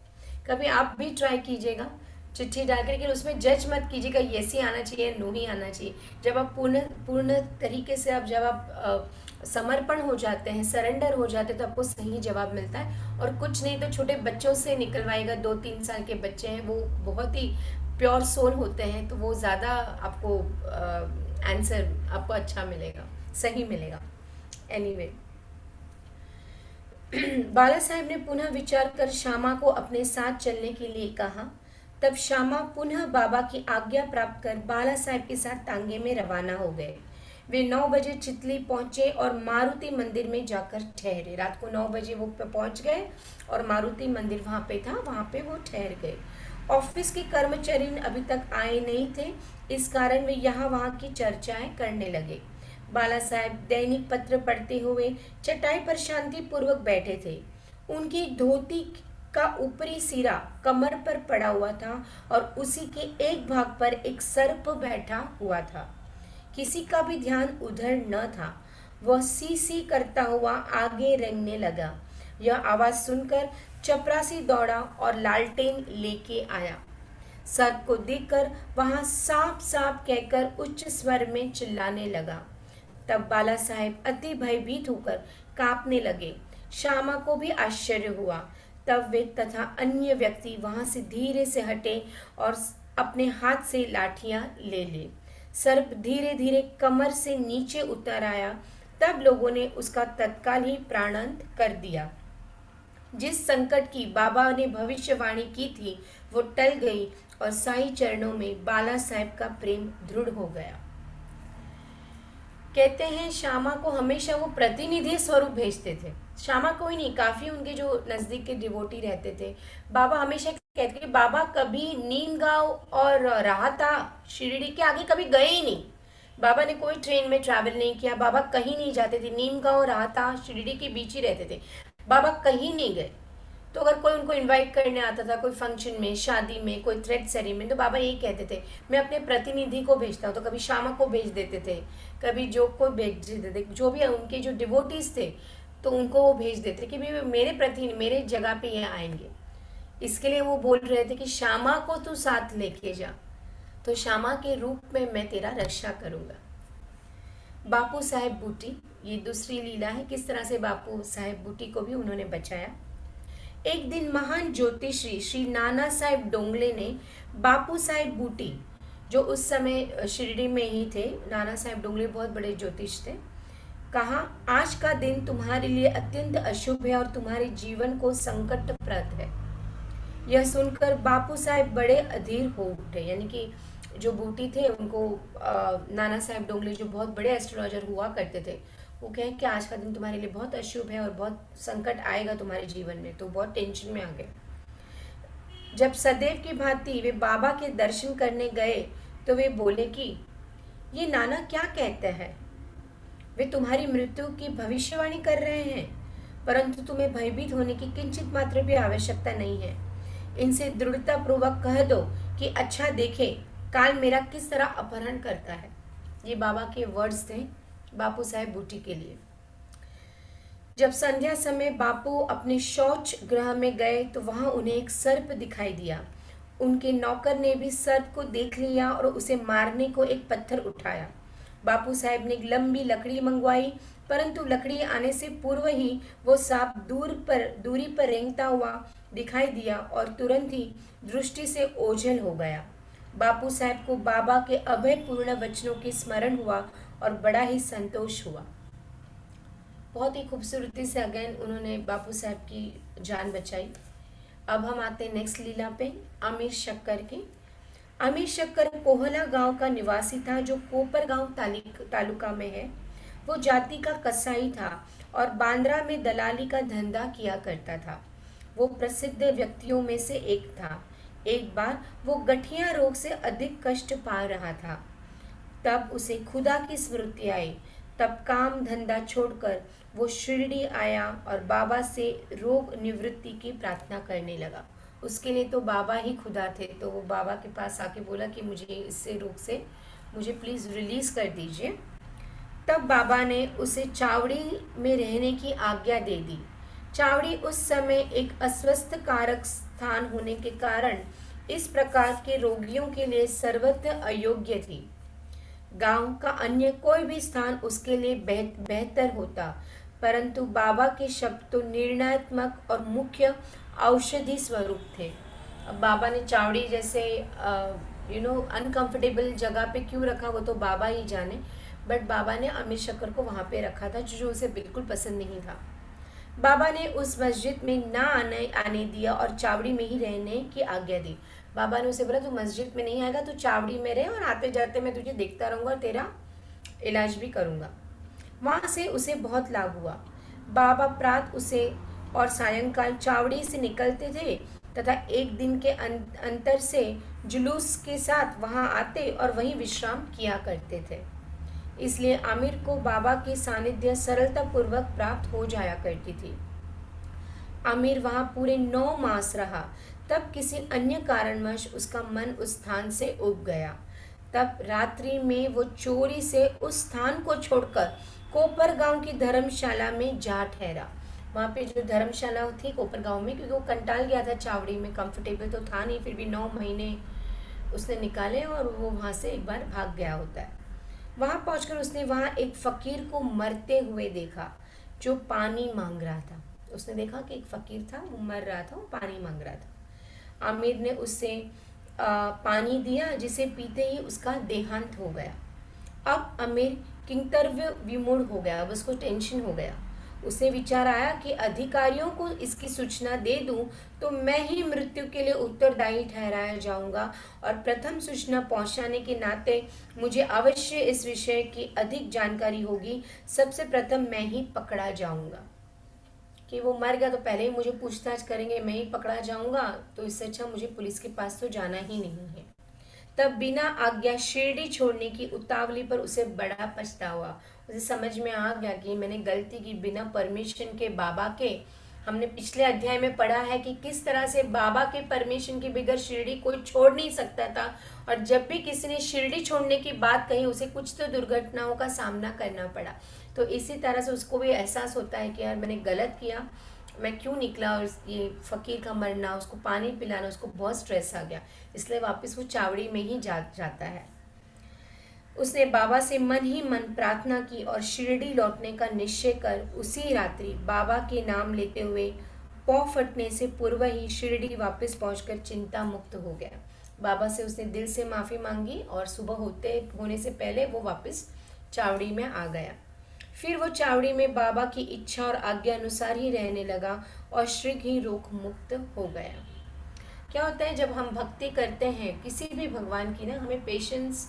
कभी आप भी ट्राई कीजिएगा चिट्ठी डाल कर, लेकिन उसमें जज मत कीजिएगा येस ही आना चाहिए, नो ही आना चाहिए। जब आप पूर्ण पूर्ण तरीके से जब आप समर्पण हो जाते हैं, सरेंडर हो जाते हैं, तो आपको सही जवाब मिलता है। और कुछ नहीं तो छोटे बच्चों से निकलवाएगा, 2-3 साल के बच्चे हैं, वो बहुत ही प्योर सोल होते हैं, तो वो ज़्यादा आपको आंसर आपको अच्छा मिलेगा, सही मिलेगा। एनीवे बाला साहेब ने पुनः विचार कर श्यामा को अपने साथ चलने के लिए कहा। तब श्यामा पुनः बाबा की आज्ञा प्राप्त कर बाला साहेब के साथ तांगे में रवाना हो गए। वे 9 बजे चितली पहुंचे और मारुति मंदिर में जाकर ठहरे। रात को 9 बजे वो पहुंच गए और मारुति मंदिर वहां पे था, वहां पे वो ठहर गए। ऑफिस के कर्मचारी अभी तक आए नहीं थे, इस कारण वे यहाँ वहाँ की चर्चाएं करने लगे। बाला साहेब दैनिक पत्र पढ़ते हुए चटाई पर शांति पूर्वक बैठे थे। उनकी धोती का ऊपरी सिरा कमर पर पड़ा हुआ था और उसी के एक भाग पर एक सर्प बैठा हुआ था। किसी का भी ध्यान उधर न था। वह सी सी करता हुआ आगे रेंगने लगा। यह आवाज सुनकर चपरासी दौड़ा और लालटेन लेके आया। सर्प को देखकर वहां साफ साफ कहकर उच्च स्वर में चिल्लाने लगा। तब बाला साहेब अति भयभीत होकर कांपने लगे। श्यामा को भी आश्चर्य हुआ। तब वे तथा अन्य व्यक्ति वहां से धीरे से हटे और अपने हाथ से लाठियां ले। सर्प धीरे धीरे कमर से नीचे उतर आया। तब लोगों ने उसका तत्काल ही प्राणांत कर दिया। जिस संकट की बाबा ने भविष्यवाणी की थी वो टल गई और साईं चरणों में बाला साहेब का प्रेम दृढ़ हो गया। कहते हैं श्यामा को हमेशा वो प्रतिनिधि स्वरूप भेजते थे। श्यामा को ही नहीं, काफी उनके जो नजदीक के डिवोटी रहते थे। बाबा हमेशा कहते कि बाबा कभी नीम गांव और राहता शिरडी के आगे कभी गए ही नहीं। बाबा ने कोई ट्रेन में ट्रैवल नहीं किया, बाबा कहीं नहीं जाते थे। नीम गांव राहता शिरडी के बीच ही रहते थे, बाबा कहीं नहीं गए। तो अगर कोई उनको इनवाइट करने आता था कोई फंक्शन में, शादी में, कोई थ्रेड सेरेमनी, तो बाबा यही कहते थे मैं अपने प्रतिनिधि को भेजता हूँ। तो कभी श्यामा को भेज देते थे, कभी जो को भेज देते थे, जो भी उनके जो डिवोटीज थे तो उनको वो भेज देते कि भाई मेरे जगह पे ये आएंगे। इसके लिए वो बोल रहे थे कि श्यामा को तू साथ लेके जा, तो श्यामा के रूप में मैं तेरा रक्षा करूँगा। बापू साहेब बूटी, ये दूसरी लीला है, किस तरह से बापू साहेब बूटी को भी उन्होंने बचाया। एक दिन महान ज्योतिषी श्री नाना साहेब डोंगले ने बापू साहेब बूटी, जो उस समय शिरडी में ही थे, नाना साहेब डोंगले बहुत बड़े ज्योतिष थे, कहा आज का दिन तुम्हारे लिए अत्यंत अशुभ है और तुम्हारे जीवन को संकटप्रद है। यह सुनकर बापू साहेब बड़े अधीर हो उठे। यानी कि जो बूटी थे उनको नाना साहेब डोंगले जो बहुत बड़े एस्ट्रोलॉजर हुआ करते थे, वो कहें कि आज का दिन तुम्हारे लिए बहुत अशुभ है और बहुत संकट आएगा तुम्हारे जीवन में। तो बहुत टेंशन में आ गए। जब सदैव की भांति वे बाबा के दर्शन करने गए तो वे बोले कि ये नाना क्या कहते हैं, वे तुम्हारी मृत्यु की भविष्यवाणी कर रहे हैं, परंतु तुम्हें भयभीत होने की किंचित मात्र भी आवश्यकता नहीं है। इनसे दृढ़ता पूर्वक कह दो कि अच्छा देखे काल मेरा किस तरह अपहरण करता है। ये बाबा के वर्ड्स थे बापू साहेब बूटी के लिए। जब संध्या समय बापू अपने शौच गृह में गए तो वहां उन्हें एक सर्प दिखाई दिया। उनके नौकर ने भी सर्प को देख लिया और उसे मारने को एक पत्थर उठाया। बापू साहब ने एक लंबी लकड़ी मंगवाई, परंतु लकड़ी आने से पूर्व ही वो सांप दूरी पर रेंगता हुआ दिखाई दिया और तुरंत ही दृष्टि से ओझल हो गया। बापू साहब को बाबा के अभयपूर्ण वचनों के स्मरण हुआ और बड़ा ही संतोष हुआ। बहुत ही खूबसूरती से अगेन उन्होंने बापू साहब की जान बचाई। अब हम आते हैं नेक्स्ट लीला पे, अमीर शक्कर की। अमीर शक्कर कोहला गांव का निवासी था जो कोपर गांव तालुका में है। वो जाति का कसाई था और बांद्रा में दलाली का धंधा किया करता था। वो प्रसिद्ध व्यक्तियों में से एक था। एक बार वो गठिया रोग से अधिक कष्ट पा रहा था। तब उसे खुदा की स्मृति आई। तब काम धंधा छोड़कर वो शिरडी आया और बाबा से रोग निवृत्ति की प्रार्थना करने लगा। उसके लिए तो बाबा ही खुदा थे, तो वो बाबा के पास आके बोला कि मुझे इससे रोग से मुझे प्लीज़ रिलीज़ कर दीजिए। तब बाबा ने उसे चावड़ी में रहने की आज्ञा दे दी। चावड़ी उस समय एक अस्वस्थ कारक स्थान होने के कारण इस प्रकार के रोगियों के लिए सर्वत्र अयोग्य थी। गांव का अन्य कोई भी स्थान उसके लिए बेहतर होता, परंतु बाबा के शब्द तो निर्णयात्मक और मुख्य औषधि स्वरूप थे। अब बाबा ने चावड़ी जैसे अनकंफर्टेबल जगह पे क्यों रखा वो तो बाबा ही जाने, बट बाबा ने अमीर शक्कर को वहाँ पे रखा था जो उसे बिल्कुल पसंद नहीं था। बाबा ने उस मस्जिद में ना आने दिया और चावड़ी में ही रहने की आज्ञा दी। बाबा ने उसे बोला तू मस्जिद में नहीं आएगा, तू चावड़ी में रहे और आते जाते मैं तुझे देखता रहूँगा और तेरा इलाज भी करूँगा। वहाँ से उसे बहुत लाभ हुआ। बाबा प्रात उसे और सायंकाल चावड़ी से निकलते थे तथा एक दिन के अंतर से जुलूस के साथ वहाँ आते और वहीं विश्राम किया करते थे। इसलिए आमिर को बाबा की सानिध्य सरलतापूर्वक प्राप्त हो जाया करती थी। आमिर वहाँ पूरे 9 मास रहा। तब किसी अन्य कारणवश उसका मन उस स्थान से उब गया। तब रात्रि में वो चोरी से उस स्थान को छोड़कर कोपर गांव की धर्मशाला में जा ठहरा। वहाँ पे जो धर्मशाला थी कोपर गांव में, क्योंकि वो कंटाल गया था चावड़ी में, कंफर्टेबल तो था नहीं, फिर भी 9 महीने उसने निकाले और वो वहाँ से एक बार भाग गया होता है। वहाँ पहुँचकर उसने वहाँ एक फ़कीर को मरते हुए देखा जो पानी मांग रहा था। उसने देखा कि एक फ़कीर था, वो मर रहा था, वो पानी मांग रहा था। आमिर ने उससे पानी दिया जिसे पीते ही उसका देहांत हो गया। अब आमिर किंकर्तव्य विमूढ़ हो गया। अब उसको टेंशन हो गया। उसे विचार आया कि अधिकारियों को इसकी सूचना दे दूं तो मैं ही मृत्यु के लिए उत्तरदायी ठहराया जाऊंगा और प्रथम सूचना पहुंचाने के नाते मुझे अवश्य इस विषय की अधिक जानकारी होगी। सबसे प्रथम मैं ही पकड़ा जाऊंगा। कि वो मर गया तो पहले ही मुझे पूछताछ करेंगे, मैं ही पकड़ा जाऊंगा, तो इससे अच्छा मुझे पुलिस के पास तो जाना ही नहीं है। तब बिना आज्ञा शिरडी छोड़ने की उतावली पर उसे बड़ा पछतावा। उसे समझ में आ गया कि मैंने गलती की, बिना परमिशन के बाबा के। हमने पिछले अध्याय में पढ़ा है कि किस तरह से बाबा के परमिशन के बगैर शिरडी कोई छोड़ नहीं सकता था, और जब भी किसी ने शिरडी छोड़ने की बात कही उसे कुछ तो दुर्घटनाओं का सामना करना पड़ा। तो इसी तरह से उसको भी एहसास होता है कि यार मैंने गलत किया, मैं क्यों निकला, और ये फ़कीर का मरना, उसको पानी पिलाना, उसको बहुत स्ट्रेस आ गया, इसलिए वापस वो चावड़ी में ही जाता है। उसने बाबा से मन ही मन प्रार्थना की और शिरडी लौटने का निश्चय कर उसी रात्रि बाबा के नाम लेते हुए पौ फटने से पूर्व ही शिरडी वापस पहुंचकर चिंता मुक्त हो गया। बाबा से उसने दिल से माफ़ी मांगी और सुबह होने से पहले वो वापस चावड़ी में आ गया। फिर वो चावड़ी में बाबा की इच्छा और आज्ञा अनुसार ही रहने लगा और शीघ्र ही रोग मुक्त हो गया। क्या होता है जब हम भक्ति करते हैं किसी भी भगवान की ना, हमें पेशेंस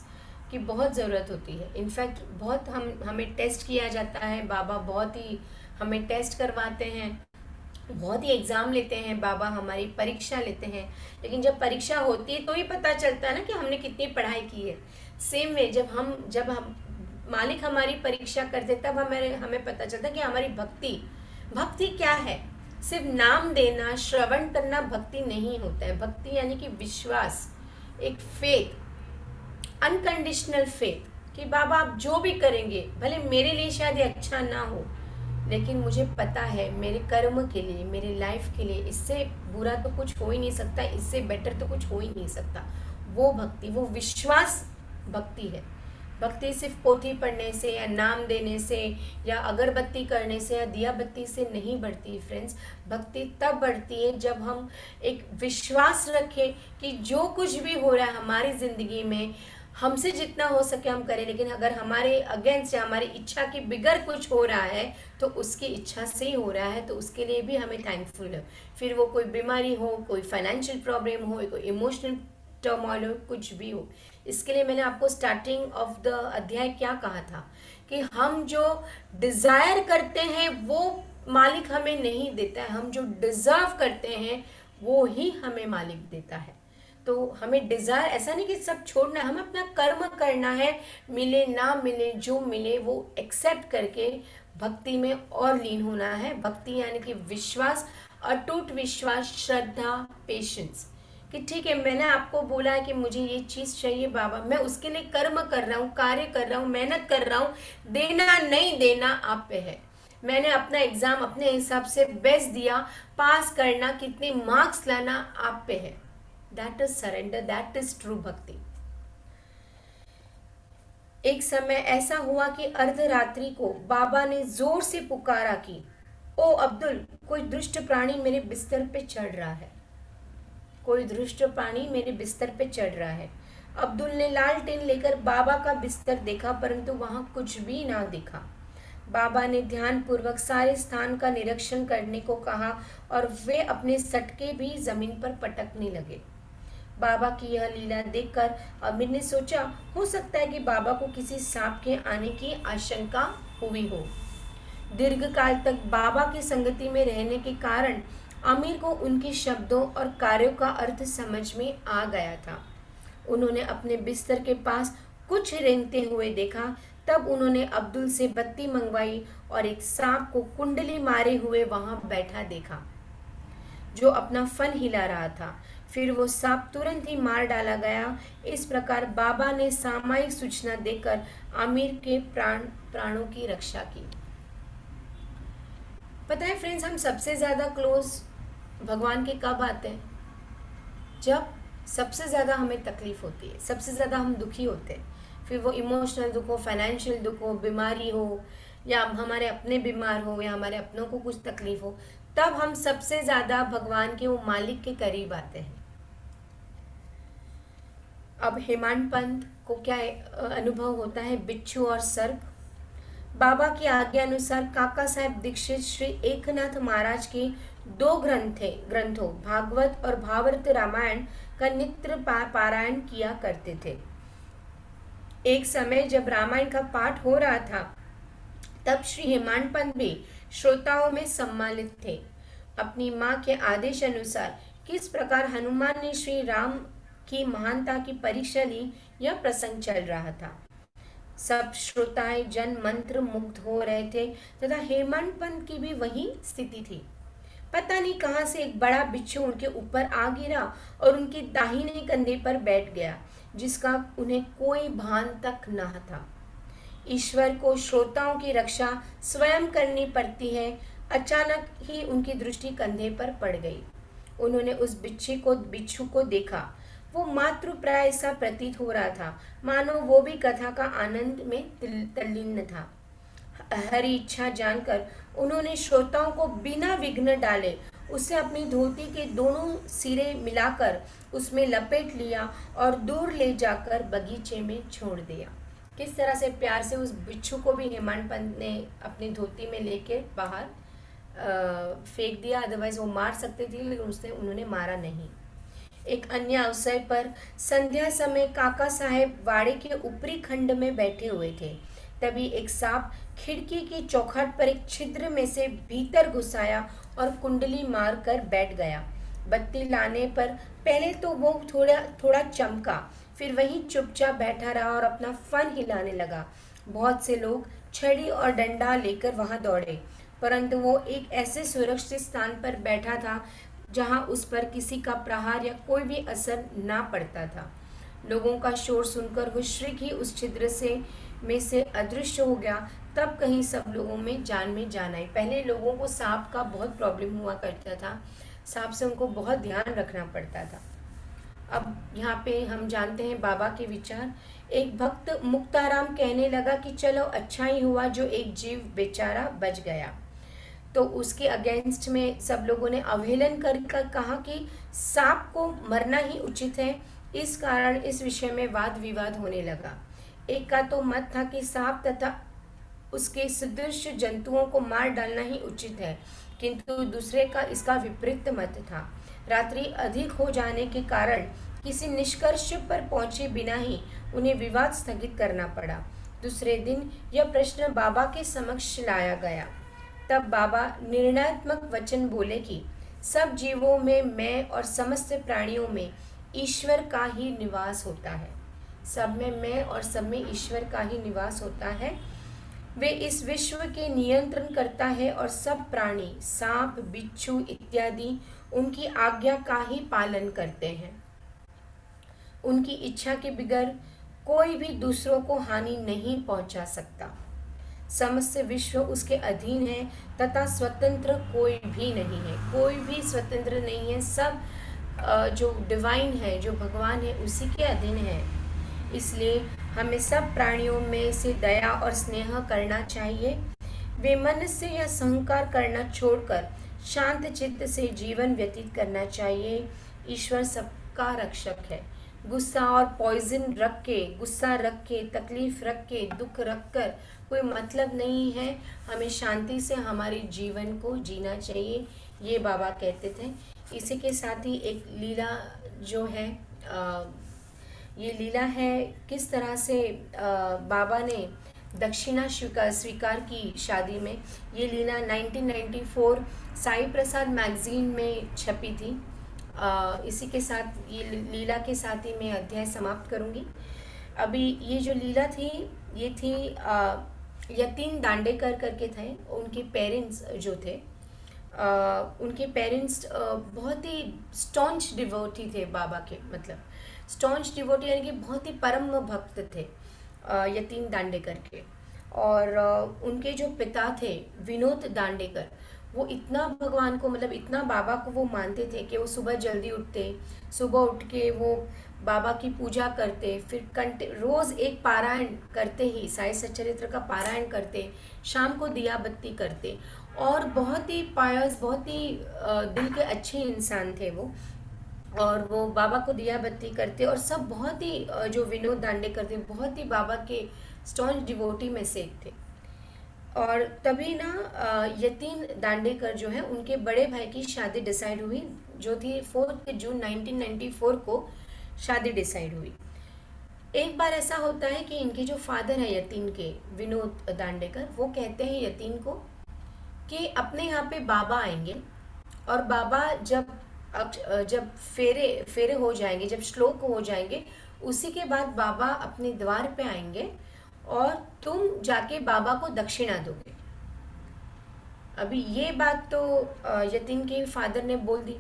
की बहुत ज़रूरत होती है। इनफैक्ट बहुत हमें टेस्ट किया जाता है, बाबा बहुत ही हमें टेस्ट करवाते हैं, बहुत ही एग्ज़ाम लेते हैं, बाबा हमारी परीक्षा लेते हैं। लेकिन जब परीक्षा होती है तो ही पता चलता है ना कि हमने कितनी पढ़ाई की है। सेम वे जब हम मालिक हमारी परीक्षा करते तब हमें पता चलता है कि हमारी भक्ति क्या है। सिर्फ नाम देना, श्रवण करना भक्ति नहीं होता है। भक्ति यानी कि विश्वास, एक फेथ, अनकंडीशनल फेथ कि बाबा आप जो भी करेंगे, भले मेरे लिए शायद ये अच्छा ना हो, लेकिन मुझे पता है मेरे कर्म के लिए, मेरे लाइफ के लिए इससे बुरा तो कुछ हो ही नहीं सकता, इससे बेटर तो कुछ हो ही नहीं सकता। वो भक्ति, वो विश्वास भक्ति है। भक्ति सिर्फ पोथी पढ़ने से या नाम देने से या अगरबत्ती करने से या दिया बत्ती से नहीं बढ़ती फ्रेंड्स। भक्ति तब बढ़ती है जब हम एक विश्वास रखें कि जो कुछ भी हो रहा है हमारी ज़िंदगी में, हमसे जितना हो सके हम करें, लेकिन अगर हमारे अगेंस्ट या हमारी इच्छा के बिगड़ कुछ हो रहा है तो उसकी इच्छा से ही हो रहा है, तो उसके लिए भी हमें थैंकफुल है। फिर वो कोई बीमारी हो, कोई फाइनेंशियल प्रॉब्लम हो, कोई इमोशनल टर्मोइल हो, कुछ भी हो। इसके लिए मैंने आपको स्टार्टिंग ऑफ द अध्याय क्या कहा था कि हम जो डिज़ायर करते हैं वो मालिक हमें नहीं देता है, हम जो डिज़र्व करते हैं वो ही हमें मालिक देता है। तो हमें डिज़ायर ऐसा नहीं कि सब छोड़ना है, हमें अपना कर्म करना है, मिले ना मिले जो मिले वो एक्सेप्ट करके भक्ति में और लीन होना है। भक्ति यानी कि विश्वास, अटूट विश्वास, श्रद्धा, पेशेंस कि ठीक है मैंने आपको बोला है कि मुझे ये चीज़ चाहिए बाबा, मैं उसके लिए कर्म कर रहा हूँ, कार्य कर रहा हूँ, मेहनत कर रहा हूँ, देना नहीं देना आप पे है। मैंने अपना एग्ज़ाम अपने हिसाब से बेस्ट दिया, पास करना, कितने मार्क्स लाना आप पे है। That is surrender, that is true भक्ति। एक समय ऐसा हुआ कि अर्धरात्रि को बाबा ने जोर से पुकारा कि ओ अब्दुल, कोई दुष्ट प्राणी मेरे बिस्तर पे चढ़ रहा है, कोई दुष्ट प्राणी मेरे बिस्तर पे चढ़ रहा है। अब्दुल ने लालटेन लेकर बाबा का बिस्तर देखा परंतु वहां कुछ भी ना दिखा। बाबा ने ध्यानपूर्वक सारे स्थान का निरीक्षण करने को कहा और वे अपने सटके भी जमीन पर पटकने लगे। बाबा की यह लीला देखकर अमीर ने सोचा हो सकता है कि बाबा को किसी सांप के आने की आशंका हुई हो। दीर्घ काल तक बाबा की संगति में रहने के कारण आमिर को उनके शब्दों और कार्यों का अर्थ समझ में आ गया था। उन्होंने अपने बिस्तर के पास कुछ रेंगते हुए देखा, तब उन्होंने अब्दुल से बत्ती मंगवाई और एक सांप को कुंडली मारे हुए वहां बैठा देखा जो अपना फन हिला रहा था। फिर वो सांप तुरंत ही मार डाला गया। इस प्रकार बाबा ने सामयिक सूचना देकर आमिर के प्राणों की रक्षा की। पता है फ्रेंड्स, हम सबसे ज़्यादा क्लोज भगवान के कब आते हैं? जब सबसे ज़्यादा हमें तकलीफ होती है, सबसे ज़्यादा हम दुखी होते हैं। फिर वो इमोशनल दुख हो, फाइनेंशियल दुख हो, बीमारी हो, या हमारे अपने बीमार हो, या हमारे अपनों को कुछ तकलीफ हो, तब हम सबसे ज़्यादा भगवान के वो मालिक के करीब आते हैं। अब हेमांत पंत को क्या अनुभव होता है बिच्छू और सर्प? बाबा की आज्ञा अनुसार काका साहेब दीक्षित श्री एकनाथ महाराज के दो ग्रंथों भागवत और भावार्थ रामायण का नित्य पारायण किया करते थे। एक समय जब रामायण का पाठ हो रहा था तब श्री हेमांत पंत भी श्रोताओं में सम्मानित थे। अपनी माँ के आदेश अनुसार किस प्रकार हनुमान ने श्री राम की महानता की परीक्षा ली, यह प्रसंग चल रहा था। सब श्रोताएं जन मंत्र मुग्ध हो रहे थे तथा हेमंत पंत की भी वही स्थिति थी। पता नहीं कहां से एक बड़ा बिच्छू उनके ऊपर आ गिरा और उनके दाहिने कंधे पर बैठ गया, जिसका उन्हें कोई भान तक न था। ईश्वर को श्रोताओं की रक्षा स्वयं करनी पड़ती है। अचानक ही उनकी दृष्टि कंधे पर पड़ गई। उन्होंने उस बिच्छू को देखा। वो मातृ प्राय ऐसा प्रतीत हो रहा था मानो वो भी कथा का आनंद में तल्लीन था। हरी इच्छा जानकर उन्होंने श्रोताओं को बिना विघ्न डाले उसे अपनी धोती के दोनों सिरे मिलाकर उसमें लपेट लिया और दूर ले जाकर बगीचे में छोड़ दिया। किस तरह से प्यार से उस बिच्छू को भी हेमंत पंत ने अपनी धोती में लेके बाहर फेंक दिया। अदरवाइज वो मार सकते थे लेकिन उन्होंने मारा नहीं। एक अन्य अवसर पर संध्या समय काका साहेब वाड़े के ऊपरी खंड में बैठे हुए थे। तभी एक सांप खिड़की की चौखट पर एक छिद्र में से भीतर घुसाया और कुंडली मार कर बैठ गया। बत्ती लाने पर पहले तो वो थोड़ा चमका, फिर वहीं चुपचाप बैठा रहा और अपना फन हिलाने लगा। बहुत से लोग छड़ी और डंडा लेकर वहां दौड़े, परंतु वो एक ऐसे सुरक्षित स्थान पर बैठा था जहां उस पर किसी का प्रहार या कोई भी असर ना पड़ता था। लोगों का शोर सुनकर वो शीघ्र ही उस छिद्र में से अदृश्य हो गया। तब कहीं सब लोगों में जान आई। पहले लोगों को सांप का बहुत प्रॉब्लम हुआ करता था, सांप से उनको बहुत ध्यान रखना पड़ता था। अब यहाँ पे हम जानते हैं बाबा के विचार। एक भक्त मुक्ताराम कहने लगा कि चलो अच्छा ही हुआ जो एक जीव बेचारा बच गया। तो उसके अगेंस्ट में सब लोगों ने अवहेलन कर कहा कि सांप को मरना ही उचित है। इस कारण इस विषय में वाद विवाद होने लगा। एक का तो मत था कि सांप तथा उसके सदृश जंतुओं को मार डालना ही उचित है, किंतु दूसरे का इसका विपरीत मत था। रात्रि अधिक हो जाने के कारण किसी निष्कर्ष पर पहुंचे बिना ही उन्हें विवाद स्थगित करना पड़ा। दूसरे दिन यह प्रश्न बाबा के समक्ष लाया गया। तब बाबा निर्णयात्मक वचन बोले कि सब जीवों में मैं और समस्त प्राणियों में ईश्वर का ही निवास होता है। सब में मैं और सब में ईश्वर का ही निवास होता है। वे इस विश्व के नियंत्रण करता है और सब प्राणी सांप बिच्छू इत्यादि उनकी आज्ञा का ही पालन करते हैं। उनकी इच्छा के बगैर कोई भी दूसरों को हानि नहीं पहुंचा सकता। समस्त विश्व उसके अधीन है तथा स्वतंत्र कोई भी नहीं है। कोई भी स्वतंत्र नहीं है, सब जो डिवाइन है, जो भगवान है, उसी के अधीन है। इसलिए हमें सब प्राणियों में से दया और स्नेह करना चाहिए। वे मन से यह सहंकार करना छोड़कर शांत चित्त से जीवन व्यतीत करना चाहिए। ईश्वर सबका रक्षक है। गुस्सा और पॉइजन रख के, गुस्सा रख के, तकलीफ रख के, दुख रख कर कोई मतलब नहीं है। हमें शांति से हमारे जीवन को जीना चाहिए, ये बाबा कहते थे। इसी के साथ ही एक लीला जो है, ये लीला है किस तरह से बाबा ने दक्षिणा स्वीकार की शादी में। ये लीला 1994 साई प्रसाद मैगजीन में छपी थी। इसी के साथ ये लीला के साथ ही मैं अध्याय समाप्त करूंगी। अभी ये जो लीला थी, ये थी यतीन दांडेकर करके थे। उनके पेरेंट्स जो थे, उनके पेरेंट्स बहुत ही स्टॉन्च डिवोटी थे बाबा के, मतलब स्टॉन्च डिवोटी यानी कि बहुत ही परम भक्त थे यतीन दांडेकर के। और उनके जो पिता थे विनोद दांडेकर, वो इतना भगवान को, मतलब इतना बाबा को वो मानते थे कि वो सुबह जल्दी उठते, सुबह उठ के वो बाबा की पूजा करते, फिर रोज़ एक पारायण करते ही, साई सच्चरित्र का पारायण करते, शाम को दिया बत्ती करते, और बहुत ही पायस, बहुत ही दिल के अच्छे इंसान थे वो। और वो बाबा को दिया बत्ती करते, और सब बहुत ही जो विनोद दांडेकर थे बहुत ही बाबा के स्टॉन्च डिवोटी में से एक थे। और तभी ना यतीन दांडेकर जो है, उनके बड़े भाई की शादी डिसाइड हुई, जो थी 4 जून 1994 को शादी डिसाइड हुई। एक बार ऐसा होता है कि इनके जो फादर हैं यतीन के, विनोद दांडेकर, वो कहते हैं यतीन को कि अपने यहाँ पे बाबा आएंगे, और बाबा जब फेरे हो जाएंगे, जब श्लोक हो जाएंगे, उसी के बाद बाबा अपने द्वार पे आएंगे और तुम जाके बाबा को दक्षिणा दोगे। अभी ये बात तो यतीन के फादर ने बोल दी,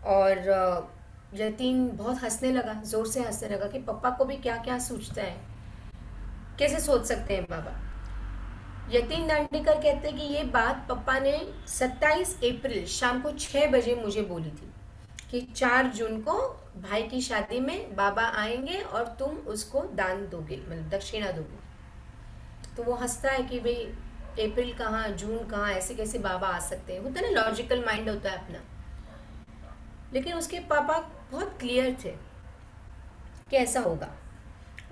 और यतीन बहुत हंसने लगा, जोर से हंसने लगा कि पापा को भी क्या क्या सोचता है, कैसे सोच सकते हैं बाबा। यतीन दांडेकर कहते हैं कि ये बात पापा ने 27 अप्रैल शाम को 6 बजे मुझे बोली थी कि 4 जून को भाई की शादी में बाबा आएंगे और तुम उसको दान दोगे, मतलब दक्षिणा दोगे। तो वो हंसता है कि भाई अप्रैल कहाँ, जून कहाँ, ऐसे कैसे बाबा आ सकते हैं। होता है ना, लॉजिकल माइंड होता है अपना। लेकिन उसके पापा बहुत क्लियर थे कि ऐसा होगा।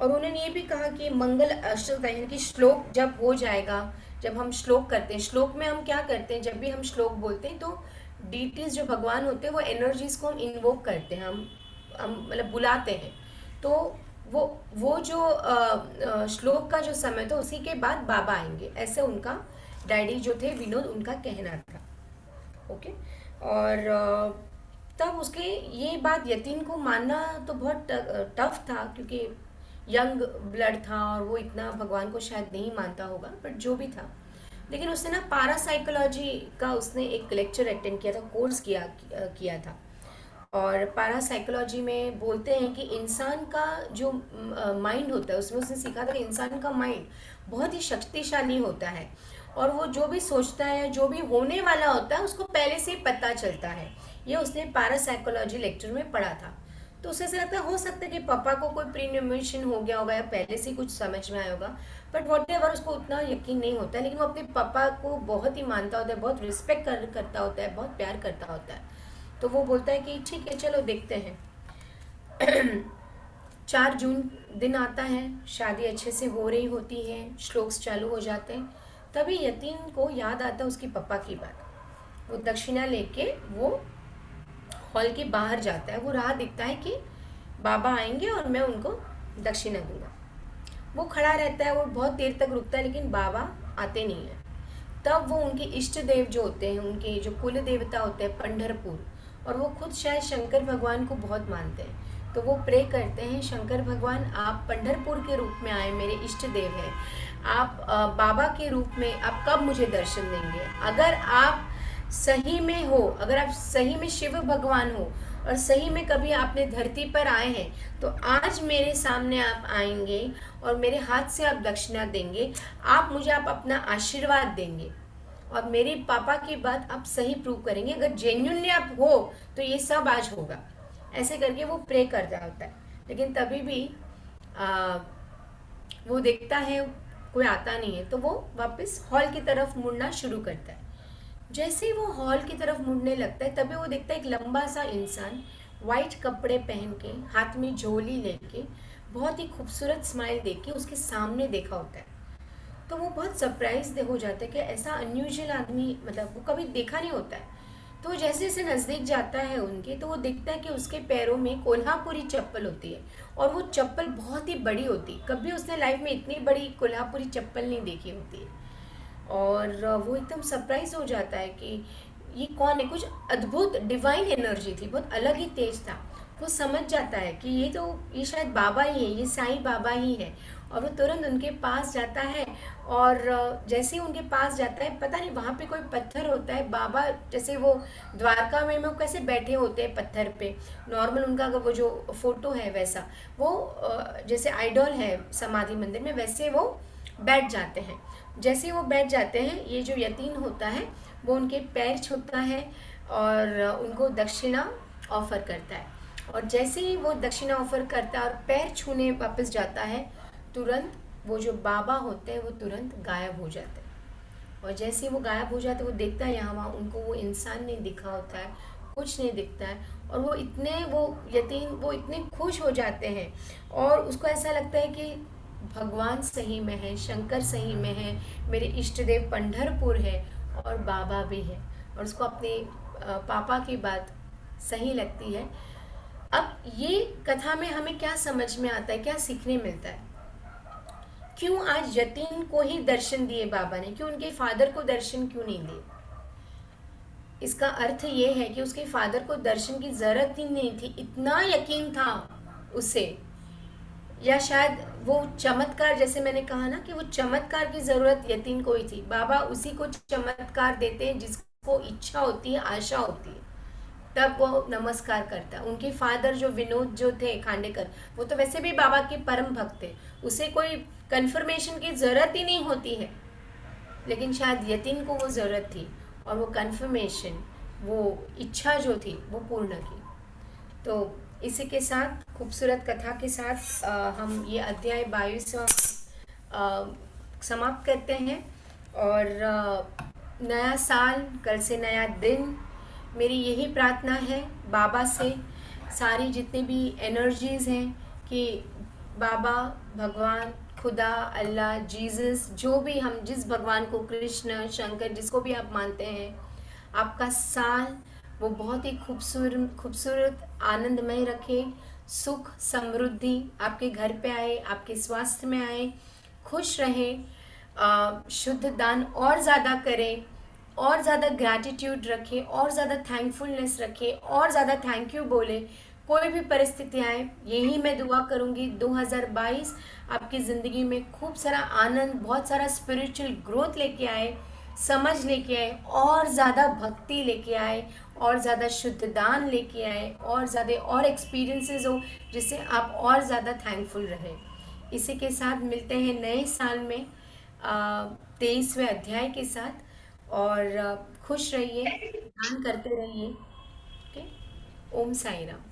और उन्होंने ये भी कहा कि मंगल अष्टक यानी कि श्लोक जब हो जाएगा, जब हम श्लोक करते हैं, श्लोक में हम क्या करते हैं, जब भी हम श्लोक बोलते हैं तो डीटीज जो भगवान होते हैं वो एनर्जीज को हम इन्वोक करते हैं, हम मतलब बुलाते हैं। तो वो जो श्लोक का जो समय था उसी के बाद बाबा आएंगे, ऐसे उनका डैडी जो थे विनोद, उनका कहना था। ओके। और तब उसके ये बात यतीन को मानना तो बहुत टफ था, क्योंकि यंग ब्लड था और वो इतना भगवान को शायद नहीं मानता होगा, बट जो भी था। लेकिन उसने ना पारा साइकोलॉजी का उसने एक लेक्चर अटेंड किया था, कोर्स किया था। और पैरासाइकोलॉजी में बोलते हैं कि इंसान का जो माइंड होता है, उसमें उसने सीखा था कि इंसान का माइंड बहुत ही शक्तिशाली होता है, और वो जो भी सोचता है, जो भी होने वाला होता है, उसको पहले से ही पता चलता है। ये उसने पैरासाइकोलॉजी लेक्चर में पढ़ा था। तो उसे ऐसा लगता है, हो सकता है कि पापा को कोई प्रीनिमेशन हो गया होगा या पहले से कुछ समझ में आया होगा, बट वॉट एवर, उसको उतना यकीन नहीं होता है, लेकिन वो अपने पापा को बहुत ही मानता होता है, बहुत रिस्पेक्ट करता होता है, बहुत प्यार करता होता है। तो वो बोलता है कि ठीक है, चलो देखते हैं। 4 जून दिन आता है, शादी अच्छे से हो रही होती है, श्लोक्स चालू हो जाते हैं। तभी यतीन को याद आता है उसकी पापा की बात। वो दक्षिणा लेके वो हॉल के बाहर जाता है। वो राह दिखता है कि बाबा आएंगे और मैं उनको दक्षिणा दूंगा। वो खड़ा रहता है, वो बहुत देर तक रुकता है, लेकिन बाबा आते नहीं है। तब वो उनके इष्ट देव जो होते हैं, उनके जो कुल देवता होते हैं पंढरपुर, और वो खुद शायद शंकर भगवान को बहुत मानते हैं, तो वो प्रे करते हैं, शंकर भगवान आप पंढरपुर के रूप में आए, मेरे इष्ट देव हैं, आप बाबा के रूप में आप कब मुझे दर्शन देंगे? अगर आप सही में हो, अगर आप सही में शिव भगवान हो और सही में कभी आपने धरती पर आए हैं, तो आज मेरे सामने आप आएंगे और मेरे हाथ से आप दक्षिणा देंगे, आप मुझे आप अपना आशीर्वाद देंगे और मेरे पापा की बात आप सही प्रूव करेंगे। अगर जेन्युइनली आप हो तो ये सब आज होगा। ऐसे करके वो प्रे कर रहा होता है, लेकिन तभी भी वो देखता है कोई आता नहीं है, तो वो वापस हॉल की तरफ मुड़ना शुरू करता है। जैसे ही वो हॉल की तरफ मुड़ने लगता है, तभी वो देखता है एक लंबा सा इंसान वाइट कपड़े पहन के, हाथ में झोली लेके, बहुत ही खूबसूरत स्माइल देख के उसके सामने देखा होता है। तो वो बहुत सरप्राइज हो जाता है कि ऐसा अनयूजुअल आदमी, मतलब वो कभी देखा नहीं होता है। तो जैसे जैसे नज़दीक जाता है उनके, तो वो देखता है कि उसके पैरों में कोल्हापुरी चप्पल होती है, और वो चप्पल बहुत ही बड़ी होती है। कभी उसने लाइफ में इतनी बड़ी कोल्हापुरी चप्पल नहीं देखी होती है। और वो एकदम सरप्राइज हो जाता है कि ये कौन है। कुछ अद्भुत डिवाइन एनर्जी थी, बहुत अलग ही तेज था। वो समझ जाता है कि ये शायद बाबा ही है, ये साईं बाबा ही है। और वो तुरंत उनके पास जाता है, और जैसे ही उनके पास जाता है, पता नहीं वहाँ पे कोई पत्थर होता है। बाबा जैसे वो द्वारका में वो कैसे बैठे होते हैं पत्थर पे, नॉर्मल उनका अगर वो जो फोटो है वैसा, वो जैसे आइडल है समाधि मंदिर में, वैसे वो बैठ जाते हैं। जैसे ही वो बैठ जाते हैं, ये जो यतीन होता है वो उनके पैर छूता है और उनको दक्षिणा ऑफर करता है। और जैसे ही वो दक्षिणा ऑफर करता है और पैर छूने वापस जाता है, तुरंत वो जो बाबा होते हैं वो तुरंत गायब हो जाते हैं। और जैसे ही वो गायब हो जाते हैं, वो देखता है यहाँ वहाँ उनको वो इंसान नहीं दिखा होता है, कुछ नहीं दिखता है। और वो यतीम वो इतने खुश हो जाते हैं, और उसको ऐसा लगता है कि भगवान सही में है, शंकर सही में है, मेरे इष्ट देव पंढरपुर है, और बाबा भी है, और उसको अपने पापा की बात सही लगती है। अब ये कथा में हमें क्या समझ में आता है, क्या सीखने मिलता है? क्यों आज यतीन को ही दर्शन दिए बाबा ने, क्यों उनके फादर को दर्शन क्यों नहीं दिए? इसका अर्थ ये है कि उसके फादर को दर्शन की जरूरत ही नहीं थी, इतना यकीन था उसे। या शायद वो चमत्कार, जैसे मैंने कहा ना कि वो चमत्कार की जरूरत यतीन को ही थी। बाबा उसी को चमत्कार देते हैं जिसको इच्छा होती है, आशा होती है, तब वो नमस्कार करता है। उनके फादर जो विनोद जो थे खांडेकर, वो तो वैसे भी बाबा के परम भक्त थे, उसे कोई कंफर्मेशन की जरूरत ही नहीं होती है, लेकिन शायद यतीन को वो ज़रूरत थी, और वो कन्फर्मेशन, वो इच्छा जो थी वो पूर्ण की। तो इसी के साथ, खूबसूरत कथा के साथ हम ये अध्याय 22वां समाप्त करते हैं। और नया साल, कल से नया दिन, मेरी यही प्रार्थना है बाबा से, सारी जितनी भी एनर्जीज़ हैं, कि बाबा, भगवान, खुदा, अल्लाह, जीसस, जो भी हम जिस भगवान को, कृष्ण, शंकर, जिसको भी आप मानते हैं, आपका साल वो बहुत ही खूबसूरत आनंदमय रखे, सुख समृद्धि आपके घर पे आए, आपके स्वास्थ्य में आए, खुश रहें, शुद्ध दान और ज़्यादा करें, और ज़्यादा ग्रैटिट्यूड रखें, और ज़्यादा थैंकफुलनेस रखें, और ज़्यादा थैंक यू बोले। कोई भी परिस्थिति आए, यही मैं दुआ करूँगी 2022 आपकी ज़िंदगी में खूब सारा आनंद, बहुत सारा स्पिरिचुअल ग्रोथ लेके आए, समझ लेके आए, और ज़्यादा भक्ति लेके आए, और ज़्यादा शुद्ध दान लेके आए, और ज़्यादा और एक्सपीरियंसेस हो जिससे आप और ज़्यादा थैंकफुल रहें। इसी के साथ मिलते हैं नए साल में 23वें अध्याय के साथ। और खुश रहिए, दान करते रहिए। ओके। ओम साई राम।